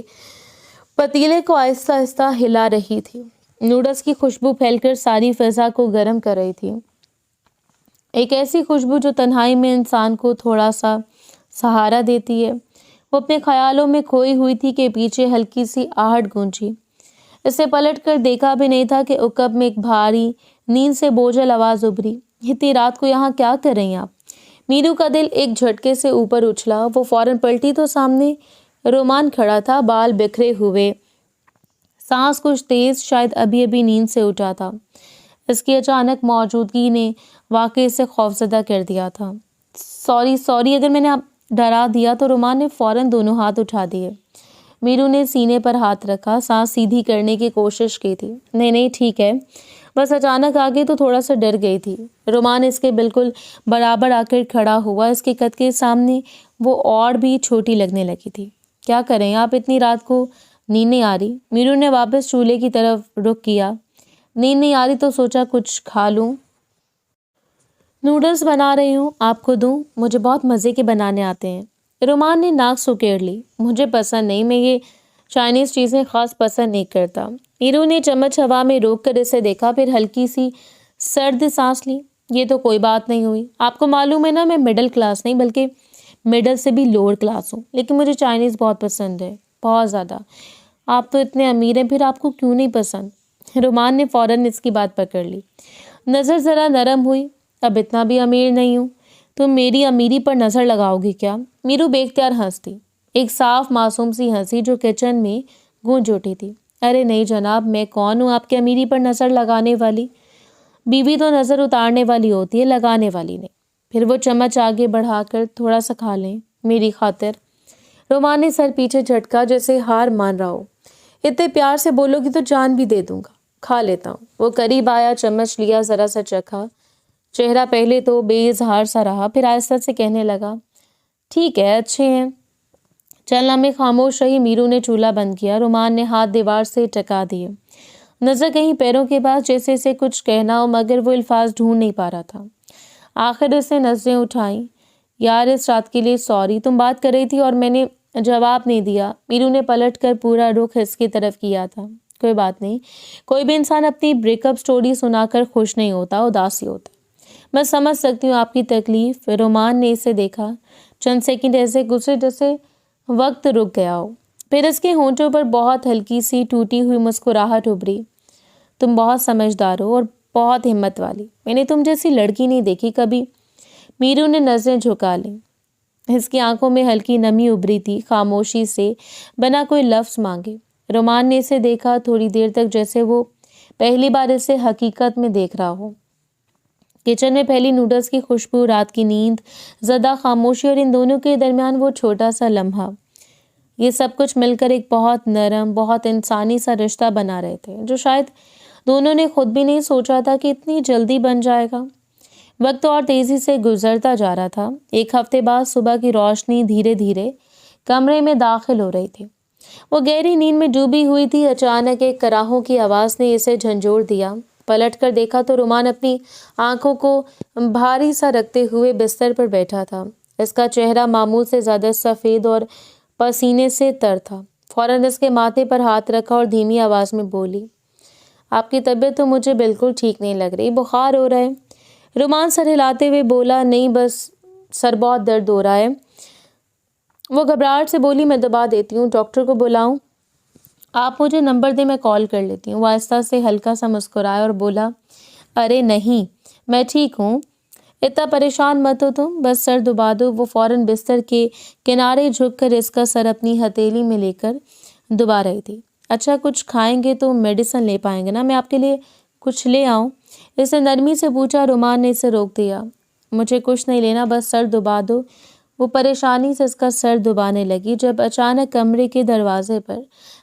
پتیلے کو آہستہ آہستہ ہلا رہی تھی. نوڈلز کی خوشبو پھیل کر ساری فضا کو گرم کر رہی تھی. ایک ایسی خوشبو جو تنہائی میں انسان کو تھوڑا سا سہارا دیتی ہے. وہ اپنے خیالوں میں کھوئی ہوئی تھی کہ پیچھے ہلکی سی آہٹ گونجی. اسے پلٹ کر دیکھا بھی نہیں تھا کہ عقب میں ایک بھاری نیند سے بوجھل آواز ابھری. اتنی رات کو یہاں کیا کر رہی ہیں آپ؟ میرو کا دل ایک جھٹکے سے اوپر اچھلا. وہ فوراً پلٹی تو سامنے رومان کھڑا تھا، بال بکھرے ہوئے، سانس کچھ تیز، شاید ابھی ابھی نیند سے اٹھا تھا. اس کی اچانک موجودگی نے واقعی سے خوفزدہ کر دیا تھا. سوری اگر میں نے آپ ڈرا دیا تو. رومان نے فوراً دونوں ہاتھ اٹھا دیے. میرو نے سینے پر ہاتھ رکھا، سانس سیدھی کرنے کی کوشش کی تھی. نہیں ٹھیک ہے، بس اچانک آ گئی تو تھوڑا سا ڈر گئی تھی. رومان اس کے بالکل برابر آ کر کھڑا ہوا. اس کے قد کے سامنے وہ اور بھی چھوٹی لگنے لگی تھی. کیا کریں آپ؟ اتنی رات کو نیند نہیں آ رہی؟ میرو نے واپس چولہے کی طرف رخ کیا. نیند نہیں آ رہی تو سوچا کچھ کھا لوں. نوڈلز بنا رہی ہوں، آپ کو دوں؟ مجھے بہت مزے کے بنانے آتے ہیں. رومان نے ناک سکیڑ لی. مجھے پسند نہیں، میں یہ چائنیز چیزیں خاص پسند نہیں کرتا. میرو نے چمچ ہوا میں روک کر اسے دیکھا، پھر ہلکی سی سرد سانس لی. یہ تو کوئی بات نہیں ہوئی. آپ کو معلوم ہے نا میں مڈل کلاس نہیں بلکہ مڈل سے بھی لوور کلاس ہوں، لیکن مجھے چائنیز بہت پسند ہے، بہت زیادہ. آپ تو اتنے امیر ہیں، پھر آپ کو کیوں نہیں پسند؟ رومان نے فوراً اس کی بات پکڑ لی. نظر ذرا نرم ہوئی. اب اتنا بھی امیر نہیں ہوں. تم میری امیری پر نظر لگاؤ گی کیا؟ میرو بے اختیار ہنس دی، ایک صاف معصوم سی ہنسی جو کچن میں گونج اٹھی تھی. ارے نہیں جناب، میں کون ہوں آپ کے امیری پر نظر لگانے والی؟ بیوی تو نظر اتارنے والی ہوتی ہے، لگانے والی نہیں. پھر وہ چمچ آگے بڑھا کر تھوڑا سا کھا لیں میری خاطر. رومان نے سر پیچھے جھٹکا جیسے ہار مان رہا ہو. اتنے پیار سے بولو گی تو جان بھی دے دوں گا. کھا لیتا ہوں. وہ قریب آیا، چمچ لیا، ذرا سا چکھا. چہرہ پہلے تو بے اظہار سا رہا، پھر آہستہ سے کہنے لگا ٹھیک ہے، اچھے ہیں. چند لمحے خاموش رہی. میرو نے چولہا بند کیا. رومان نے ہاتھ دیوار سے ٹکا دیے، نظر کہیں پیروں کے پاس، جیسے اسے کچھ کہنا ہو مگر وہ الفاظ ڈھونڈ نہیں پا رہا تھا. آخر اس نے نظریں اٹھائیں. یار اس رات کے لیے سوری. تم بات کر رہی تھی اور میں نے جواب نہیں دیا. میرو نے پلٹ کر پورا رخ اس کی طرف کیا تھا. کوئی بات نہیں. کوئی بھی انسان اپنی بریک اپ سٹوری سنا کر خوش نہیں ہوتا، اداس ہی ہوتا. میں سمجھ سکتی ہوں آپ کی تکلیف. رومان نے اسے دیکھا. چند سیکنڈ ایسے گزرے جیسے وقت رک گیا ہو. پھر اس کے ہونٹوں پر بہت ہلکی سی ٹوٹی ہوئی مسکراہٹ ابھری. تم بہت سمجھدار ہو اور بہت ہمت والی. میں نے تم جیسی لڑکی نہیں دیکھی کبھی. میرو نے نظریں جھکا لیں. اس کی آنکھوں میں ہلکی نمی ابھری تھی، خاموشی سے بنا کوئی لفظ مانگے. رومان نے اسے دیکھا تھوڑی دیر تک، جیسے وہ پہلی بار اسے حقیقت میں دیکھ رہا ہو. کچن میں پھیلی نوڈلز کی خوشبو، رات کی نیند زدہ خاموشی اور ان دونوں کے درمیان وہ چھوٹا سا لمحہ، یہ سب کچھ مل کر ایک بہت نرم، بہت انسانی سا رشتہ بنا رہے تھے، جو شاید دونوں نے خود بھی نہیں سوچا تھا کہ اتنی جلدی بن جائے گا۔ وقت اور تیزی سے گزرتا جا رہا تھا۔ ایک ہفتے بعد صبح کی روشنی دھیرے دھیرے کمرے میں داخل ہو رہی تھی۔ وہ گہری نیند میں ڈوبی ہوئی تھی۔ اچانک ایک کراہوں کی آواز نے اسے جھنجھوڑ دیا۔ پلٹ کر دیکھا تو رومان اپنی آنکھوں کو بھاری سا رکھتے ہوئے بستر پر بیٹھا تھا۔ اس کا چہرہ معمول سے زیادہ سفید اور پسینے سے تر تھا۔ فوراً اس کے ماتھے پر ہاتھ رکھا اور دھیمی آواز میں بولی، آپ کی طبیعت تو مجھے بالکل ٹھیک نہیں لگ رہی، بخار ہو رہا ہے؟ رومان سر ہلاتے ہوئے بولا، نہیں، بس سر بہت درد ہو رہا ہے۔ وہ گھبراہٹ سے بولی، میں دبا دیتی ہوں، ڈاکٹر کو بلاؤں؟ آپ مجھے نمبر دیں، میں کال کر لیتی ہوں۔ وہ آہستہ سے ہلکا سا مسکرایا اور بولا، ارے نہیں، میں ٹھیک ہوں، اتنا پریشان مت ہو تم، بس سر دبا دو۔ وہ فوراً بستر کے کنارے جھک کر اس کا سر اپنی ہتھیلی میں لے کر دبا رہی تھی۔ اچھا، کچھ کھائیں گے تو میڈیسن لے پائیں گے نا؟ میں آپ کے لیے کچھ لے آؤں؟ اس نے نرمی سے پوچھا۔ رومان نے اسے روک دیا۔ مجھے کچھ نہیں لینا، بس سر دبا دو۔ وہ پریشانی سے اس کا سر دبانے لگی جب اچانک کمرے کے دروازے پر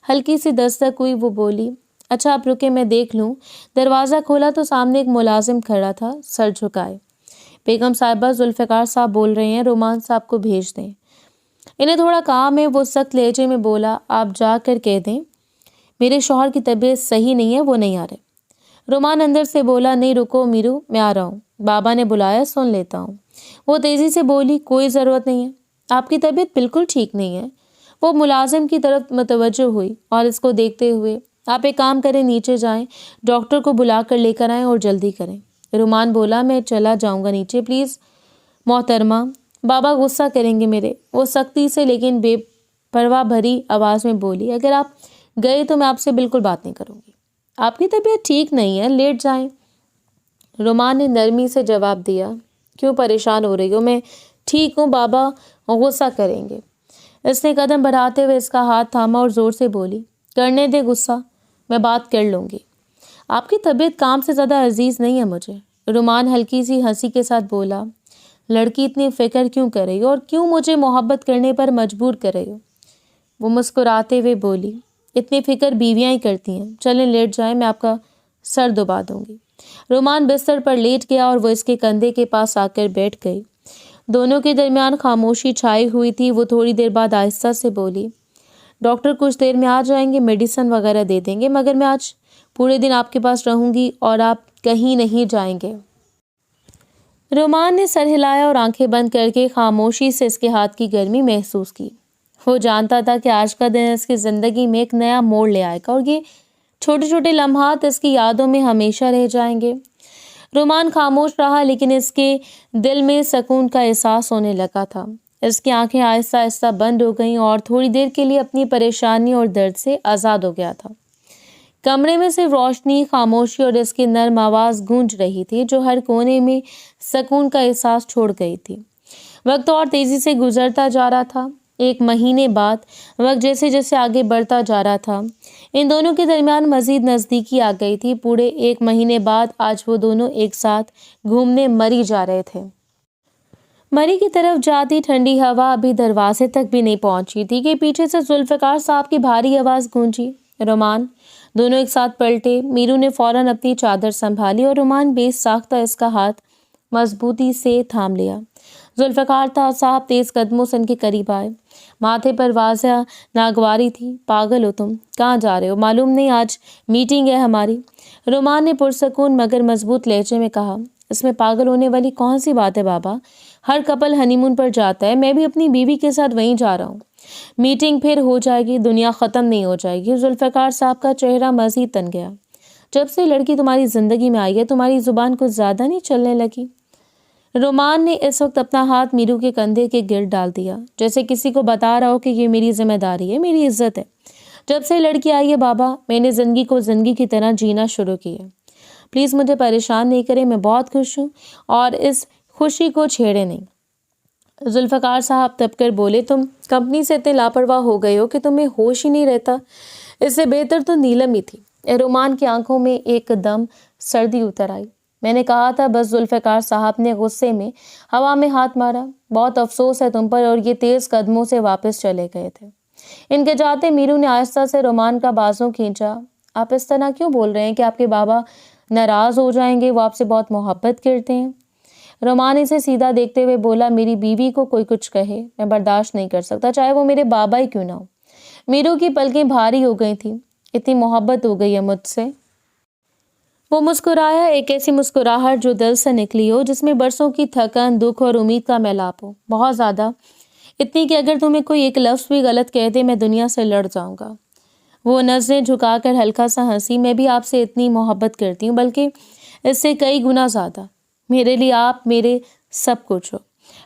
ہلکی سی دستک ہوئی۔ وہ بولی، اچھا آپ رکے، میں دیکھ لوں۔ دروازہ کھولا تو سامنے ایک ملازم کھڑا تھا، سر جھکائے۔ بیگم صاحبہ، ذوالفقار صاحب بول رہے ہیں، رومان صاحب کو بھیج دیں، انہیں تھوڑا کام ہے۔ وہ سخت لہجے میں بولا، آپ جا کر کہہ دیں میرے شوہر کی طبیعت صحیح نہیں ہے، وہ نہیں آ رہے۔ رومان اندر سے بولا، نہیں رکو میرو، میں آ رہا ہوں، بابا نے بلایا، سن لیتا ہوں۔ وہ تیزی سے بولی، کوئی ضرورت نہیں ہے، آپ کی طبیعت بالکل ٹھیک نہیں ہے۔ وہ ملازم کی طرف متوجہ ہوئی اور اس کو دیکھتے ہوئے، آپ ایک کام کریں، نیچے جائیں، ڈاکٹر کو بلا کر لے کر آئیں اور جلدی کریں۔ رومان بولا، میں چلا جاؤں گا نیچے، پلیز محترمہ، بابا غصہ کریں گے میرے۔ وہ سختی سے لیکن بے پرواہ بھری آواز میں بولی، اگر آپ گئے تو میں آپ سے بالکل بات نہیں کروں گی، آپ کی طبیعت ٹھیک نہیں ہے، لیٹ جائیں۔ رومان نے نرمی سے جواب دیا، کیوں پریشان ہو رہی ہو؟ میں ٹھیک ہوں، بابا غصہ کریں گے۔ اس نے قدم بڑھاتے ہوئے اس کا ہاتھ تھاما اور زور سے بولی، کرنے دے غصہ، میں بات کر لوں گی، آپ کی طبیعت کام سے زیادہ عزیز نہیں ہے مجھے۔ رومان ہلکی سی ہنسی کے ساتھ بولا، لڑکی اتنی فکر کیوں کر رہی ہو اور کیوں مجھے محبت کرنے پر مجبور کر رہی ہو؟ وہ مسکراتے ہوئے بولی، اتنی فکر بیویاں ہی کرتی ہیں، چلیں لیٹ جائیں، میں آپ کا سر دبا دوں گی۔ رومان بستر پر لیٹ گیا اور وہ اس کے کندھے کے پاس آ کر بیٹھ گئی۔ دونوں کے درمیان خاموشی چھائی ہوئی تھی۔ وہ تھوڑی دیر بعد آہستہ سے بولی، ڈاکٹر کچھ دیر میں آ جائیں گے، میڈیسن وغیرہ دے دیں گے، مگر میں آج پورے دن آپ کے پاس رہوں گی اور آپ کہیں نہیں جائیں گے۔ رومان نے سر ہلایا اور آنکھیں بند کر کے خاموشی سے اس کے ہاتھ کی گرمی محسوس کی۔ وہ جانتا تھا کہ آج کا دن اس کی زندگی میں ایک نیا موڑ لے آئے گا اور یہ چھوٹے چھوٹے لمحات اس کی یادوں میں ہمیشہ رہ جائیں گے۔ رومان خاموش رہا، لیکن اس کے دل میں سکون کا احساس ہونے لگا تھا۔ اس کی آنکھیں آہستہ آہستہ بند ہو گئیں اور تھوڑی دیر کے لیے اپنی پریشانی اور درد سے آزاد ہو گیا تھا۔ کمرے میں صرف روشنی، خاموشی اور اس کی نرم آواز گونج رہی تھی، جو ہر کونے میں سکون کا احساس چھوڑ گئی تھی۔ وقت اور تیزی سے گزرتا جا رہا تھا۔ ایک مہینے بعد وقت جیسے جیسے آگے بڑھتا جا رہا تھا، ان دونوں کے درمیان مزید نزدیکی آ گئی تھی۔ پورے ایک مہینے بعد آج وہ دونوں ایک ساتھ گھومنے مری جا رہے تھے۔ مری کی طرف جاتی ٹھنڈی ہوا ابھی دروازے تک بھی نہیں پہنچی تھی کہ پیچھے سے ذوالفقار صاحب کی بھاری آواز گونجی، رومان۔ دونوں ایک ساتھ پلٹے۔ میرو نے فوراً اپنی چادر سنبھالی اور رومان بے ساختہ اس کا ہاتھ مضبوطی سے تھام لیا۔ ذوالفقار صاحب تیز قدموں سے ان کے قریب آئے، ماتھے پر واضح ناگواری تھی۔ پاگل ہو تم، کہاں جا رہے ہو؟ معلوم نہیں آج میٹنگ ہے ہماری، رومان نے پرسکون مگر مضبوط لہجے میں کہا۔ اس میں پاگل ہونے والی کون سی بات ہے بابا؟ ہر کپل ہنی مون پر جاتا ہے، میں بھی اپنی بیوی کے ساتھ وہیں جا رہا ہوں۔ میٹنگ پھر ہو جائے گی، دنیا ختم نہیں ہو جائے گی۔ ذوالفقار صاحب کا چہرہ مزید تن گیا۔ جب سے لڑکی تمہاری زندگی میں آئی ہے، تمہاری زبان کچھ زیادہ نہیں چلنے لگی؟ رومان نے اس وقت اپنا ہاتھ میرو کے کندھے کے گرد ڈال دیا، جیسے کسی کو بتا رہا ہو کہ یہ میری ذمہ داری ہے، میری عزت ہے۔ جب سے لڑکی آئی ہے بابا، میں نے زندگی کو زندگی کی طرح جینا شروع کیا۔ پلیز مجھے پریشان نہیں کریں، میں بہت خوش ہوں اور اس خوشی کو چھیڑے نہیں۔ ذوالفقار صاحب تب کر بولے، تم کمپنی سے اتنے لاپرواہ ہو گئے ہو کہ تمہیں ہوش ہی نہیں رہتا، اس سے بہتر تو نیلم ہی تھی۔ رومان کی آنکھوں میں ایک دم سردی اتر آئی۔ میں نے کہا تھا بس ذوالفقار صاحب نے غصے میں ہوا میں ہاتھ مارا. بہت افسوس ہے تم پر. اور یہ تیز قدموں سے واپس چلے گئے تھے. ان کے جاتے میرو نے آہستہ سے رومان کا بازو کھینچا. آپ اس طرح کیوں بول رہے ہیں کہ آپ کے بابا ناراض ہو جائیں گے؟ وہ آپ سے بہت محبت کرتے ہیں. رومان اسے سیدھا دیکھتے ہوئے بولا, میری بیوی کو کوئی کچھ کہے میں برداشت نہیں کر سکتا, چاہے وہ میرے بابا ہی کیوں نہ ہو. میرو کی پلکیں بھاری ہو گئی تھیں. اتنی محبت ہو گئی ہے مجھ سے. وہ مسکرایا, ایک ایسی مسکراہٹ جو دل سے نکلی ہو, جس میں برسوں کی تھکن, دکھ اور امید کا میلاپ ہو. بہت زیادہ, اتنی کہ اگر تمہیں کوئی ایک لفظ بھی غلط کہہ دے میں دنیا سے لڑ جاؤں گا. وہ نظریں جھکا کر ہلکا سا ہنسی. میں بھی آپ سے اتنی محبت کرتی ہوں, بلکہ اس سے کئی گنا زیادہ. میرے لیے آپ میرے سب کچھ ہو.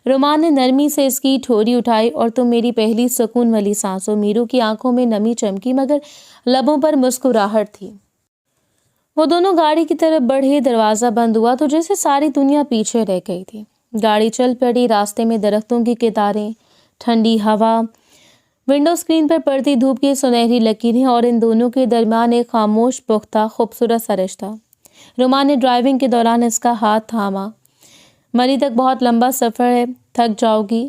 رومان نے نرمی سے اس کی ٹھوری اٹھائی. اور تم میری پہلی سکون والی سانس ہو. میرو کی آنکھوں میں نمی چمکی مگر لبوں پر مسکراہٹ تھی. وہ دونوں گاڑی کی طرف بڑھے. دروازہ بند ہوا تو جیسے ساری دنیا پیچھے رہ گئی تھی. گاڑی چل پڑی. راستے میں درختوں کی قطاریں, ٹھنڈی ہوا, ونڈو اسکرین پر پڑتی دھوپ کی سنہری لکیریں, اور ان دونوں کے درمیان ایک خاموش, پختہ, خوبصورت سا رشتہ. رومان نے ڈرائیونگ کے دوران اس کا ہاتھ تھاما. مری تک بہت لمبا سفر ہے, تھک جاؤ گی.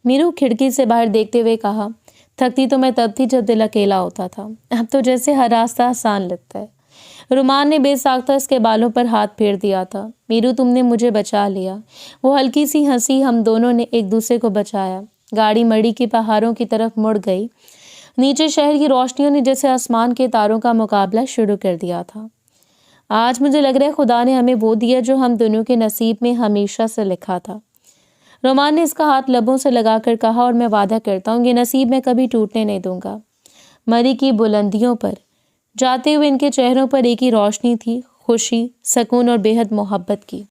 میرو کھڑکی سے باہر دیکھتے ہوئے کہا, تھکتی تو میں تب تھی جب دل اکیلا ہوتا تھا. اب تو جیسے ہر راستہ آسان لگتا ہے. رومان نے بے ساختہ اس کے بالوں پر ہاتھ پھیر دیا تھا. میرو تم نے مجھے بچا لیا. وہ ہلکی سی ہنسی. ہم دونوں نے ایک دوسرے کو بچایا. گاڑی مڑی کی پہاڑوں کی طرف مڑ گئی. نیچے شہر کی روشنیوں نے جیسے آسمان کے تاروں کا مقابلہ شروع کر دیا تھا. آج مجھے لگ رہا ہے خدا نے ہمیں وہ دیا جو ہم دونوں کے نصیب میں ہمیشہ سے لکھا تھا. رومان نے اس کا ہاتھ لبوں سے لگا کر کہا, اور میں وعدہ کرتا ہوں یہ نصیب میں کبھی ٹوٹنے نہیں دوں گا. مری کی بلندیوں پر جاتے ہوئے ان کے چہروں پر ایک ہی روشنی تھی, خوشی, سکون اور بے حد محبت کی.